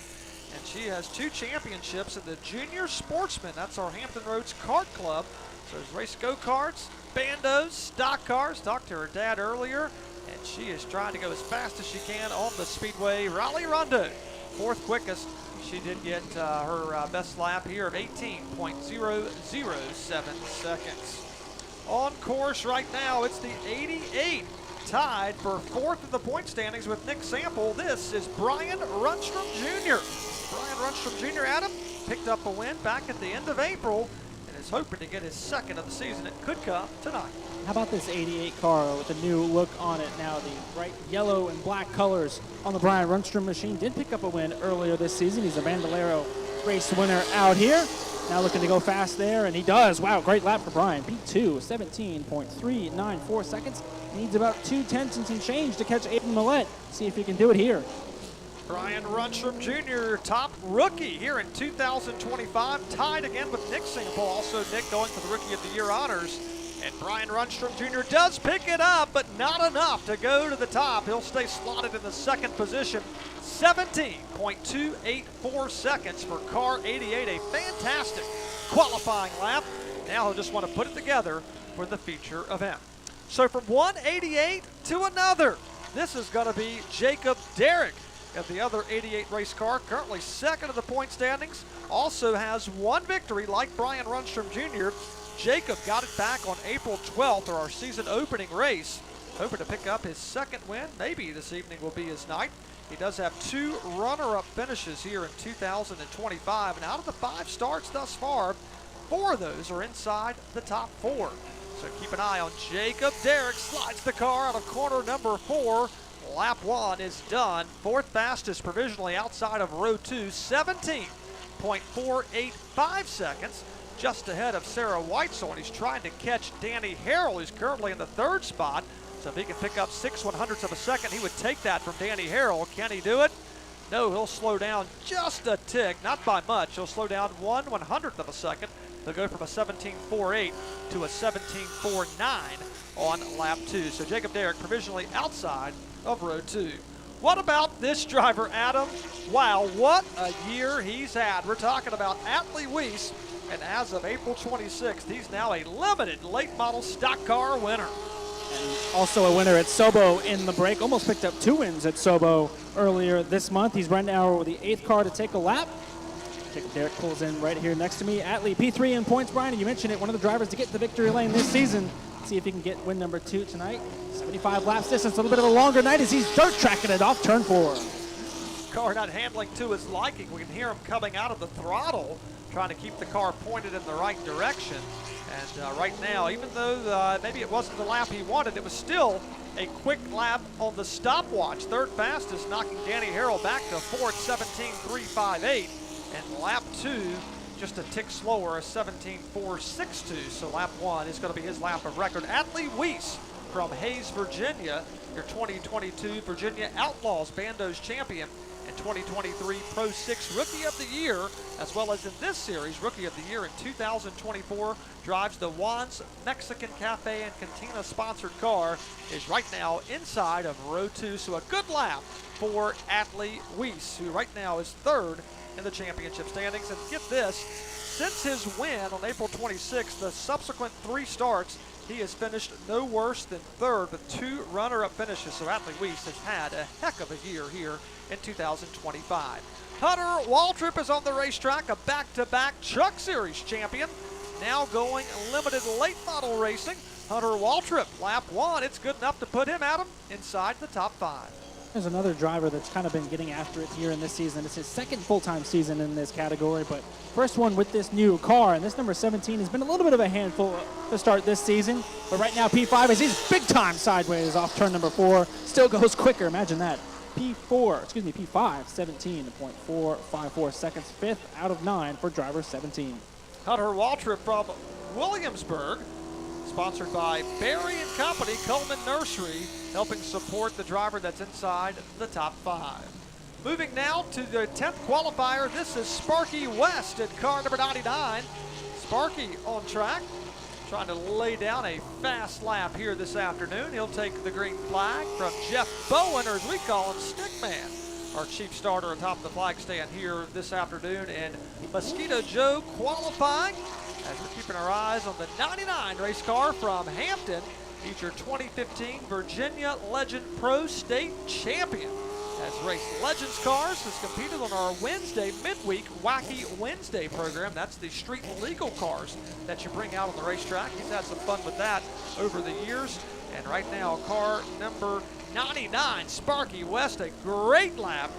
And she has 2 championships in the Junior Sportsman. That's our Hampton Roads Kart Club. So there's race go-karts, bandos, stock cars. Talked to her dad earlier, and she is trying to go as fast as she can on the speedway. Raleigh Rondeau, 4th quickest. She did get her best lap here of 18.007 seconds. On course right now, it's the 88, tied for 4th in the point standings with Nick Sample. This is Brian Runstrom Jr. Brian Runstrom Jr., Adam, picked up a win back at the end of April and is hoping to get his 2nd of the season. It could come tonight. How about this 88 car with a new look on it now? The bright yellow and black colors on the Brian Runstrom machine. Did pick up a win earlier this season. He's a Bandolero race winner out here. Now looking to go fast there, and he does. Wow, great lap for Brian. P2, 17.394 seconds. Needs about 2/10 and some change to catch Aiden Millett. See if he can do it here. Brian Runstrom Jr., top rookie here in 2025, tied again with Nick Sample. Also Nick going for the Rookie of the Year honors. And Brian Runstrom Jr. does pick it up, but not enough to go to the top. He'll stay slotted in the 2nd position. 17.284 seconds for car 88, a fantastic qualifying lap. Now he'll just want to put it together for the feature event. So from one 88 to another, this is going to be Jacob Derrick at the other 88 race car, currently 2nd of the point standings. Also has 1 victory like Brian Runstrom Jr. Jacob got it back on April 12th, or our season opening race. Hoping to pick up his 2nd win. Maybe this evening will be his night. He does have 2 runner-up finishes here in 2025. And out of the 5 starts thus far, 4 of those are inside the top 4. So keep an eye on Jacob Derrick. Slides the car out of corner number 4. Lap 1 is done. 4th fastest provisionally outside of row 2, 17.485 seconds. Just ahead of Sarah Whitesell. He's trying to catch Danny Harrell, who's currently in the 3rd spot. So if he can pick up 6/100ths of a second, he would take that from Danny Harrell. Can he do it? No, he'll slow down just a tick, not by much. He'll slow down 1/100th of a second. He'll go from a 17.48 to a 17.49 on lap 2. So Jacob Derrick provisionally outside of row 2. What about this driver, Adam? Wow, what a year he's had. We're talking about Atlee Weiss, and as of April 26th, he's now a limited late model stock car winner. And also a winner at Sobo in the break. Almost picked up 2 wins at Sobo earlier this month. He's right now with the 8th car to take a lap. Jacob Derrick pulls in right here next to me. Atlee P3 in points, Brian. You mentioned it, one of the drivers to get the victory lane this season. See if he can get win number 2 tonight. 75 laps distance, a little bit of a longer night as he's dirt tracking it off turn 4. Car not handling to his liking. We can hear him coming out of the throttle, trying to keep the car pointed in the right direction. And right now, even though maybe it wasn't the lap he wanted, it was still a quick lap on the stopwatch. 3rd fastest, knocking Danny Harrell back to 4th, 17.358. And lap 2, just a tick slower, a 17.462. So lap 1 is going to be his lap of record. Atlee Weiss from Hayes, Virginia, your 2022 Virginia Outlaws Bandos champion and 2023 Pro 6 Rookie of the Year, as well as in this series, Rookie of the Year in 2024, drives the Juan's Mexican Cafe and Cantina sponsored car, is right now inside of row 2. So a good lap for Atlee Weiss, who right now is 3rd in the championship standings. And get this, since his win on April 26th, the subsequent 3 starts, he has finished no worse than 3rd with 2 runner-up finishes. So Atlee Weiss has had a heck of a year here in 2025. Hunter Waltrip is on the racetrack, a back-to-back Truck Series champion. Now going limited late model racing. Hunter Waltrip, lap 1. It's good enough to put him, Adam, inside the top 5. There's another driver that's kind of been getting after it here in this season. It's his 2nd full-time season in this category, but first one with this new car. And this number 17 has been a little bit of a handful to start this season. But right now, P5 is he's big time sideways off turn number 4. Still goes quicker, imagine that. P5, 17.454 seconds, 5th out of 9 for driver 17. Hunter Waltrip from Williamsburg, sponsored by Barry & Company, Coleman Nursery, helping support the driver that's inside the top 5. Moving now to the 10th qualifier, this is Sparky West at car number 99. Sparky on track, trying to lay down a fast lap here this afternoon. He'll take the green flag from Jeff Bowen, or as we call him, Stickman, our chief starter atop the flag stand here this afternoon. And Mosquito Joe qualifying as we're keeping our eyes on the 99 race car from Hampton, future 2015 Virginia Legend Pro State Champion. Has raced Legends cars, has competed on our Wednesday midweek Wacky Wednesday program. That's the street legal cars that you bring out on the racetrack. He's had some fun with that over the years. And right now, car number 99, Sparky West, a great lap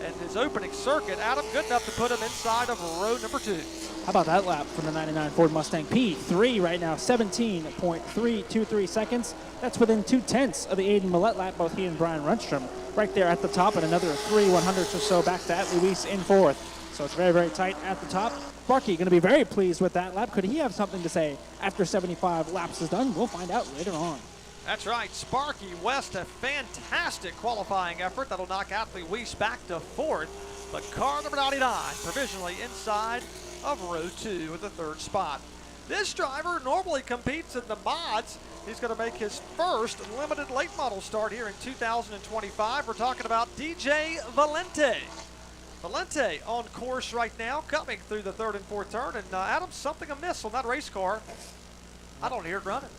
in his opening circuit. Adam, good enough to put him inside of row number 2. How about that lap from the 99 Ford Mustang P3 right now, 17.323 seconds. That's within 2/10 of the Aiden Millette lap, both he and Brian Runstrom right there at the top, and another 3 100ths or so back to Atlee Weiss in 4th. So it's very, very tight at the top. Sparky going to be very pleased with that lap. Could he have something to say after 75 laps is done? We'll find out later on. That's right, Sparky West, a fantastic qualifying effort that'll knock Atlee Weiss back to 4th. But car number 99 provisionally inside of row 2 with the 3rd spot. This driver normally competes in the mods. He's going to make his first limited late model start here in 2025. We're talking about DJ Valente. Valente on course right now, coming through the 3rd and 4th turn. And Adam, something amiss on that race car. I don't hear it running.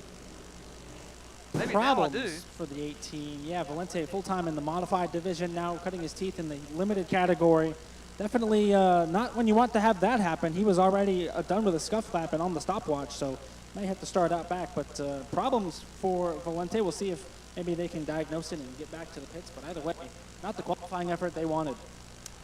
Maybe Problems now I do. For the 18. Yeah, Valente full-time in the modified division, now cutting his teeth in the limited category. Definitely not when you want to have that happen. He was already done with a scuff lap and on the stopwatch, so may have to start out back. But problems for Valente. We'll see if maybe they can diagnose it and get back to the pits. But either way, not the qualifying effort they wanted.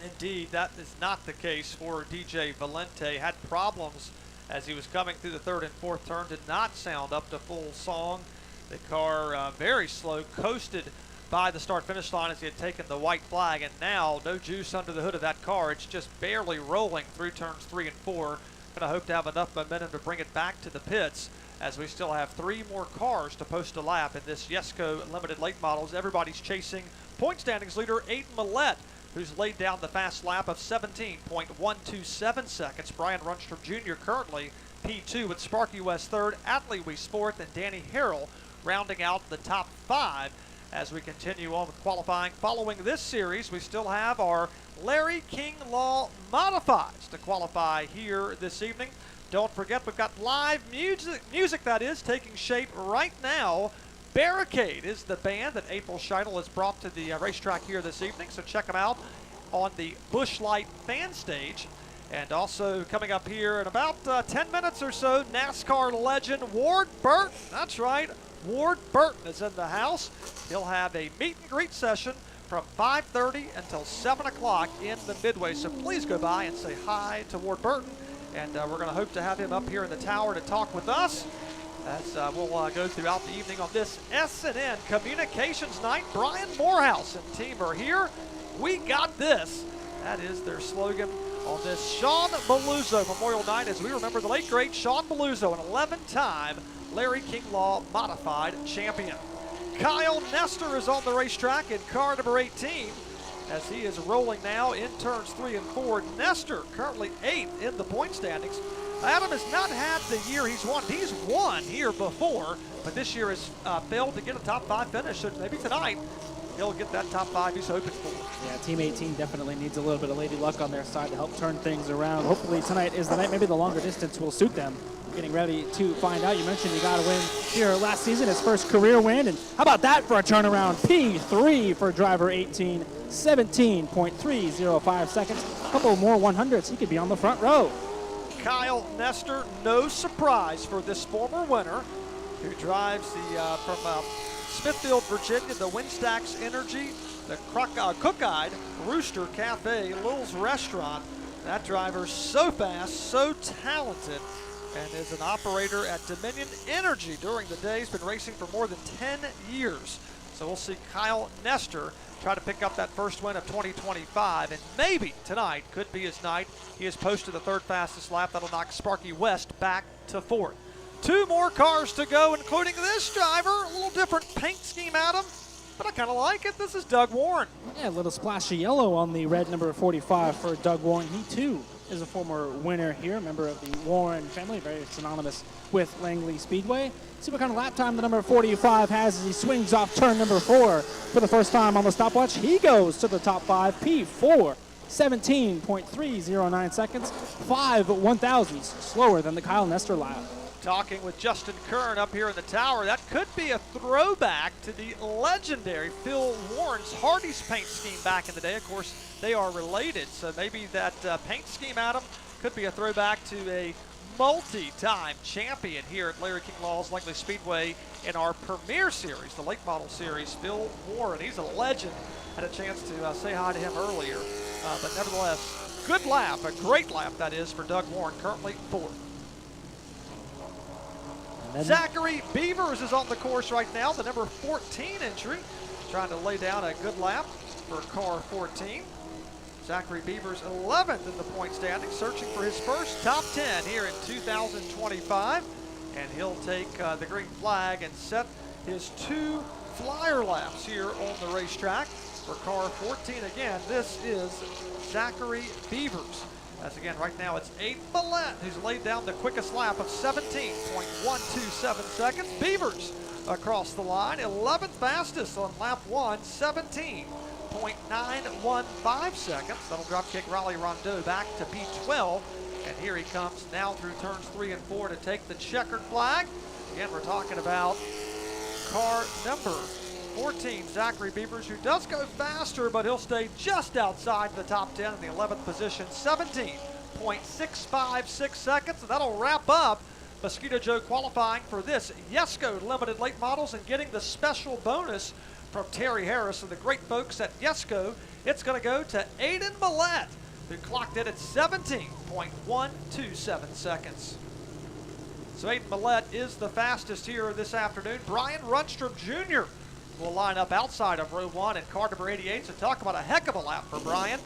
Indeed, that is not the case for DJ Valente. Had problems as he was coming through the 3rd and 4th turn. Did not sound up to full song. The car very slow, coasted by the start-finish line as he had taken the white flag, and now no juice under the hood of that car. It's just barely rolling through turns 3 and 4. Gonna hope to have enough momentum to bring it back to the pits as we still have 3 more cars to post a lap in this Yesco limited late models. Everybody's chasing point standings leader Aiden Millette, who's laid down the fast lap of 17.127 seconds. Brian Runstrom Jr. currently P2 with Sparky West 3rd, Atlee Weiss 4th, and Danny Harrell rounding out the top 5 as we continue on with qualifying. Following this series, we still have our Larry King Law Modifieds to qualify here this evening. Don't forget, we've got live music that is taking shape right now. Barricade is the band that April Scheidel has brought to the racetrack here this evening, so check them out on the Busch Light fan stage. And also coming up here in about 10 minutes or so, NASCAR legend Ward Burton. That's right, Ward Burton is in the house. He'll have a meet and greet session from 5:30 until 7 o'clock in the midway. So please go by and say hi to Ward Burton. And we're going to hope to have him up here in the tower to talk with us as we'll go throughout the evening on this S&N Communications Night. Brian Morehouse and team are here. We got this. That is their slogan on this Sean Maluzzo Memorial Night as we remember the late great Sean Maluzzo, an 11-time Larry King Law Modified champion. Kyle Nestor is on the racetrack in car number 18 as he is rolling now in turns 3 and 4. Nestor currently 8th in the point standings. Adam has not had the year he's won. He's won here before, but this year has failed to get a top 5 finish. So maybe tonight he'll get that top 5 he's hoping for. Yeah, Team 18 definitely needs a little bit of lady luck on their side to help turn things around. Hopefully tonight is the night. Maybe the longer distance will suit them. Getting ready to find out. You mentioned you got a win here last season, his first career win. And how about that for a turnaround? P3 for driver 18, 17.305 seconds. A couple more 100s. He could be on the front row. Kyle Nestor, no surprise for this former winner who drives the from Smithfield, Virginia, the Winstacks Energy, the Cook-Eyed Rooster Cafe, Lil's Restaurant. That driver's so fast, so talented, and is an operator at Dominion Energy during the day. He's been racing for more than 10 years. So we'll see Kyle Nestor try to pick up that first win of 2025, and maybe tonight could be his night. He has posted the 3rd fastest lap. That'll knock Sparky West back to 4th. 2 more cars to go, including this driver. A little different paint scheme, Adam. but I kind of like it. This is Doug Warren. Yeah, a little splash of yellow on the red number 45 for Doug Warren. He, too, is a former winner here, member of the Warren family, very synonymous with Langley Speedway. See what kind of lap time the number 45 has as he swings off turn number 4 for the first time on the stopwatch. He goes to the top 5, P4, 17.309 seconds, 5 1,000ths slower than the Kyle Nestor lap. Talking with Justin Kern up here in the tower, that could be a throwback to the legendary Phil Warren's Hardee's paint scheme back in the day. Of course, they are related, so maybe that paint scheme, Adam, could be a throwback to a multi-time champion here at Larry King Law's Langley Speedway in our Premier Series, the late model series. Phil Warren, he's a legend. Had a chance to say hi to him earlier, but nevertheless, good lap, a great lap that is for Doug Warren, currently 4th. Zachary Beavers is on the course right now, the number 14 entry, trying to lay down a good lap for car 14. Zachary Beavers 11th in the point standing, searching for his first top 10 here in 2025. And he'll take the green flag and set his 2 flyer laps here on the racetrack for car 14. Again, this is Zachary Beavers. As again, right now it's Aiden Millett who's laid down the quickest lap of 17.127 seconds. Beavers across the line, 11th fastest on lap 1, 17.915 seconds. That'll drop kick Raleigh Rondeau back to P12. And here he comes now through turns 3 and 4 to take the checkered flag. Again, we're talking about car number 14, Zachary Beavers, who does go faster, but he'll stay just outside the top 10 in the 11th position, 17.656 seconds. And that'll wrap up Mosquito Joe qualifying for this Yesco Limited Late Models and getting the special bonus from Terry Harris and the great folks at Yesco. It's going to go to Aiden Millett, who clocked in at 17.127 seconds. So Aiden Millett is the fastest here this afternoon. Brian Runstrom Jr. will line up outside of row 1 in car number 88. So talk about a heck of a lap for Brian.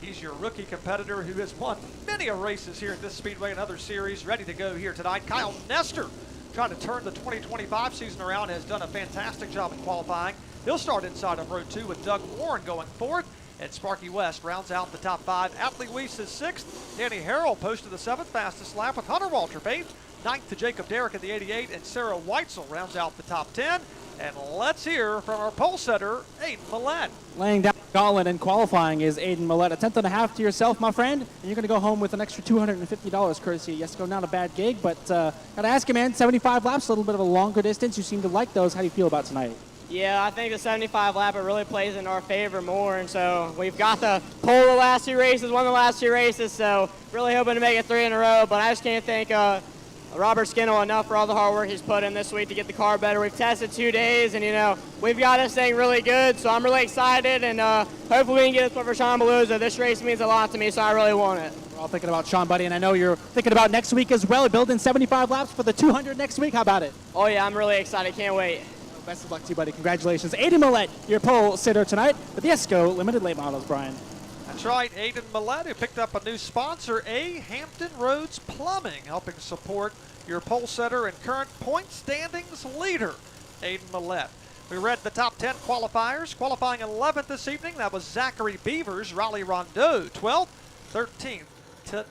He's your rookie competitor who has won many races here at this Speedway and other series, ready to go here tonight. Kyle Nestor, trying to turn the 2025 season around, has done a fantastic job in qualifying. He'll start inside of row 2 with Doug Warren going 4th. And Sparky West rounds out the top 5. Atlee Weiss is 6th. Danny Harrell posted the 7th fastest lap with Hunter Waltrip 8th. 9th to Jacob Derrick in the 88. And Sarah Weitzel rounds out the top 10. And let's hear from our pole setter, Aiden Millett. Laying down the gauntlet in qualifying is Aiden Millett. A 10th and a half to yourself, my friend. And you're going to go home with an extra $250 courtesy of Yesco. Not a bad gig, but got to ask you, man, 75 laps, a little bit of a longer distance. You seem to like those. How do you feel about tonight? Yeah, I think the 75 lap, it really plays in our favor more, and so we've got the pole the last 2 races, won the last 2 races, so really hoping to make it 3 in a row, but I just can't thank Robert Skinnell enough for all the hard work he's put in this week to get the car better. We've tested 2 days, and, you know, we've got this thing really good, so I'm really excited, and hopefully we can get this one for Sean Beluza. This race means a lot to me, so I really want it. We're all thinking about Sean, buddy, and I know you're thinking about next week as well, building 75 laps for the 200 next week. How about it? Oh, yeah, I'm really excited. Can't wait. Best of luck to you, buddy. Congratulations. Aiden Millett, your pole sitter tonight with the Yesco Limited Late Models, Brian. That's right, Aiden Millett, who picked up a new sponsor, A. Hampton Roads Plumbing, helping support your pole setter and current point standings leader, Aiden Millett. We read the top 10 qualifiers. Qualifying 11th this evening, that was Zachary Beavers, Raleigh Rondeau, 12th, 13th to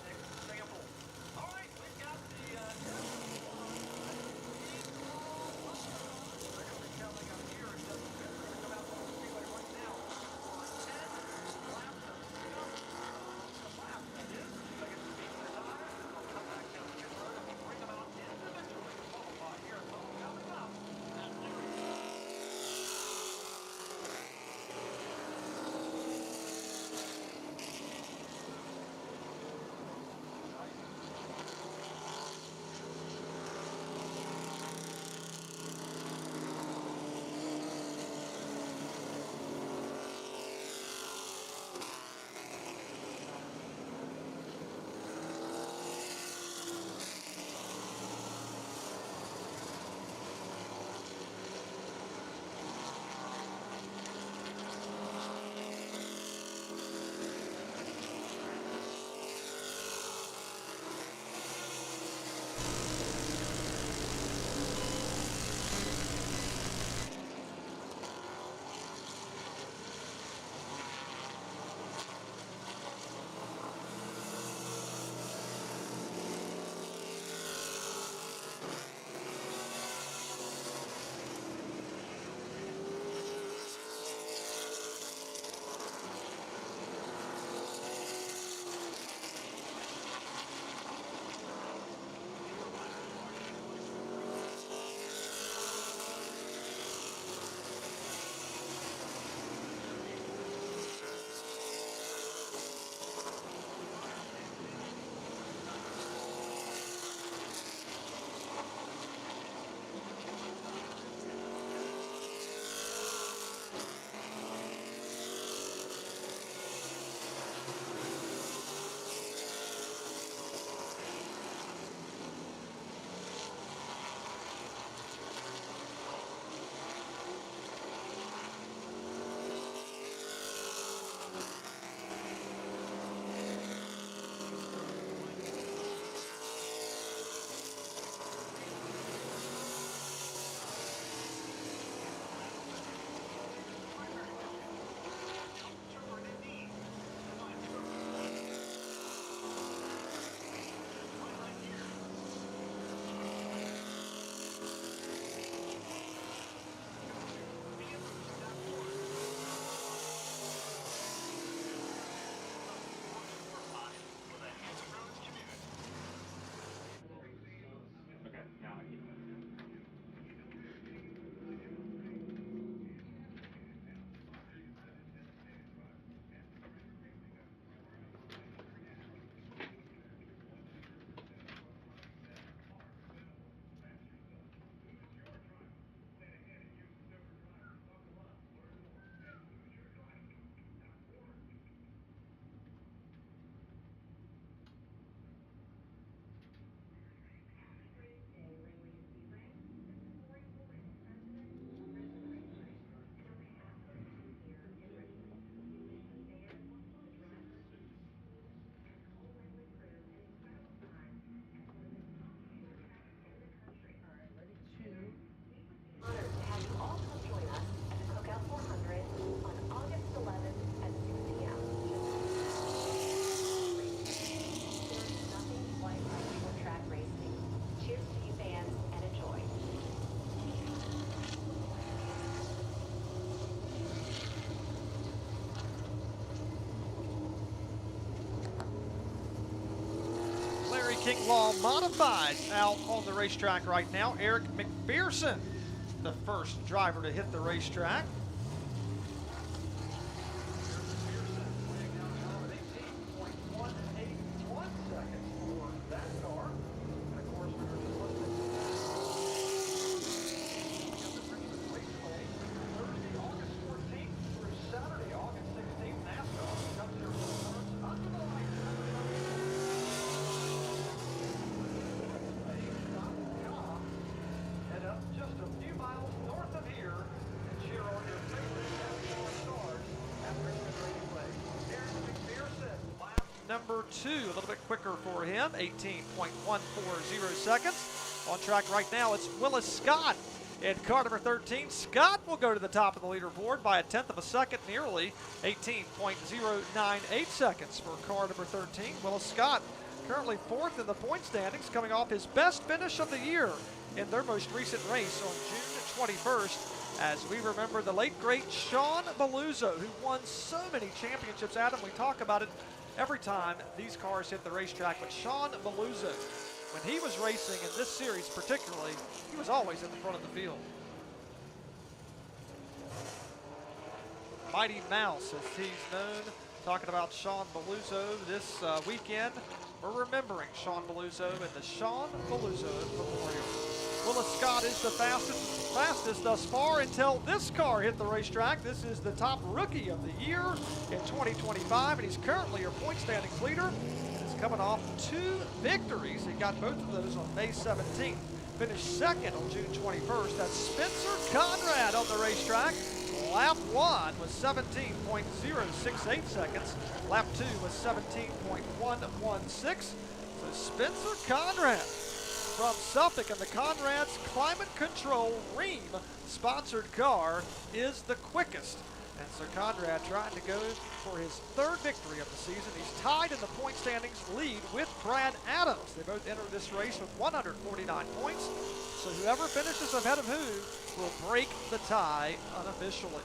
King Law Modifieds out on the racetrack right now. Eric McPherson, the first driver to hit the racetrack. Number 2, a little bit quicker for him, 18.140 seconds. On track right now, it's Willis Scott in car number 13. Scott will go to the top of the leaderboard by a tenth of a second, nearly 18.098 seconds for car number 13. Willis Scott currently 4th in the point standings, coming off his best finish of the year in their most recent race on June 21st. As we remember the late, great Sean Beluso, who won so many championships. Adam, we talk about it every time these cars hit the racetrack, but Sean Beluso, when he was racing in this series particularly, he was always in the front of the field. Mighty Mouse, as he's known, talking about Sean Beluso this weekend. We're remembering Sean Beluso and the Sean Beluso Memorial. Willis Scott is the fastest thus far until this car hit the racetrack. This is the top rookie of the year in 2025, and he's currently your point standings leader. He's coming off 2 victories. He got both of those on May 17th. Finished second on June 21st. That's Spencer Conrad on the racetrack. Lap 1 was 17.068 seconds. Lap 2 was 17.116. So Spencer Conrad from Suffolk and the Conrad's Climate Control Ream sponsored car is the quickest. And so Conrad trying to go for his 3rd victory of the season. He's tied in the point standings lead with Brad Adams. They both entered this race with 149 points. So whoever finishes ahead of who will break the tie unofficially.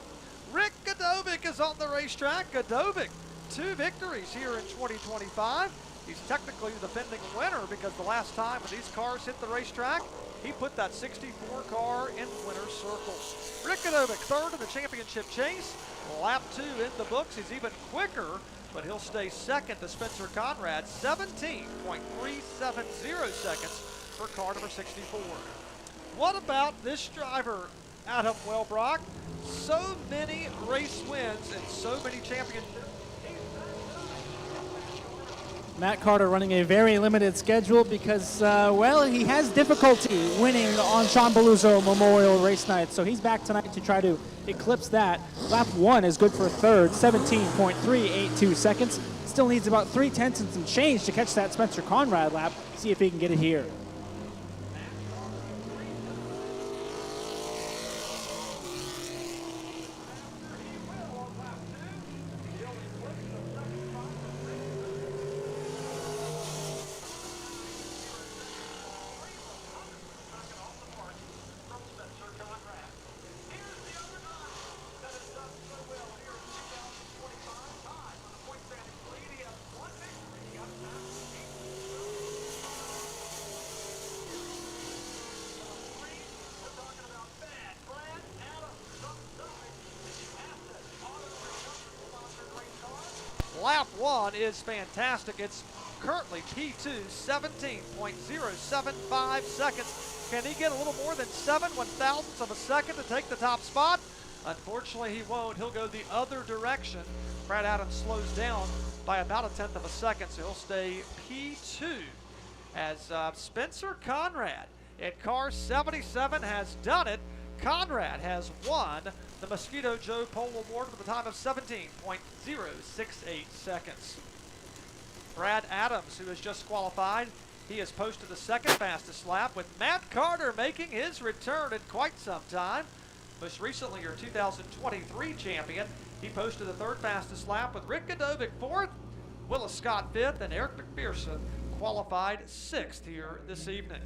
Rick Godovic is on the racetrack. Godovic, 2 victories here in 2025. He's technically the defending winner because the last time when these cars hit the racetrack, he put that 64 car in winner's circle. Rick Godovic, 3rd in the championship chase. Lap 2 in the books. He's even quicker, but he'll stay 2nd to Spencer Conrad, 17.370 seconds for car number 64. What about this driver, Adam Wellbrock? So many race wins and so many championships. Matt Carter running a very limited schedule because, well, he has difficulty winning on Sean Beluso Memorial Race Night. So he's back tonight to try to eclipse that. Lap 1 is good for 3rd, 17.382 seconds. Still needs about 3/10 and some change to catch that Spencer Conrad lap. See if he can get it here. Lap 1 is fantastic. It's currently P2, 17.075 seconds. Can he get a little more than 7/1000ths of a second to take the top spot? Unfortunately, he won't. He'll go the other direction. Brad Adams slows down by about a tenth of a second, so he'll stay P2 as Spencer Conrad in car 77 has done it. Conrad has won the Mosquito Joe Pole Award with a time of 17.068 seconds. Brad Adams, who has just qualified, he has posted the 2nd fastest lap, with Matt Carter making his return in quite some time. Most recently, your 2023 champion. He posted the 3rd fastest lap with Rick Godovic 4th, Willis Scott 5th, and Eric McPherson qualified 6th here this evening.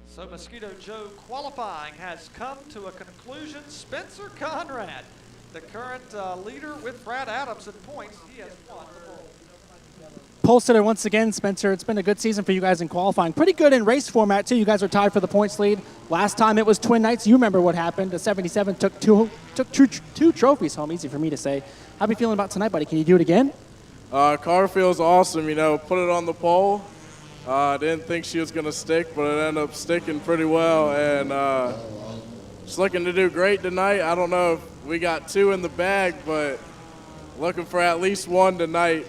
So Mosquito Joe qualifying has come to a conclusion. Spencer Conrad, the current leader with Brad Adams in points, he has won the pole. pole sitter once again, Spencer. It's been a good season for you guys in qualifying. Pretty good in race format, too. You guys are tied for the points lead. Last time it was Twin Nights. You remember what happened. The 77 took two trophies home. Easy for me to say. How are you feeling about tonight, buddy? Can you do it again? Car feels awesome, you know, put it on the pole. Didn't think she was going to stick, but it ended up sticking pretty well. And just looking to do great tonight. I don't know if we got 2 in the bag, but looking for at least 1 tonight.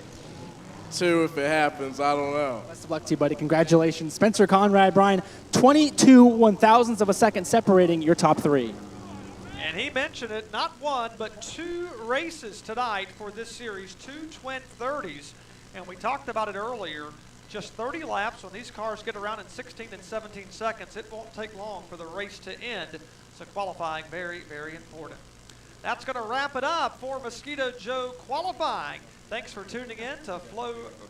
2 if it happens. I don't know. Best of luck to you, buddy. Congratulations. Spencer Conrad, Brian, 22 1,000ths of a second separating your top 3. And he mentioned it, not 1, but 2 races tonight for this series, 2 twin 30s. And we talked about it earlier, just 30 laps. When these cars get around in 16 and 17 seconds, it won't take long for the race to end. So qualifying, very, very important. That's going to wrap it up for Mosquito Joe Qualifying. Thanks for tuning in to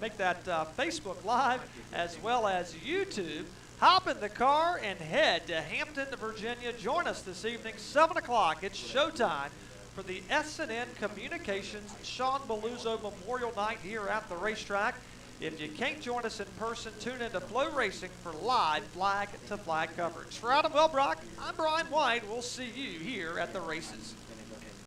make that Facebook Live as well as YouTube. Hop in the car and head to Hampton, Virginia. Join us this evening, 7 o'clock. It's showtime for the S&N Communications Sean Beluzzo Memorial Night here at the racetrack. If you can't join us in person, tune in to Flow Racing for live flag-to-flag coverage. For Adam Welbrock, I'm Brian White. We'll see you here at the races.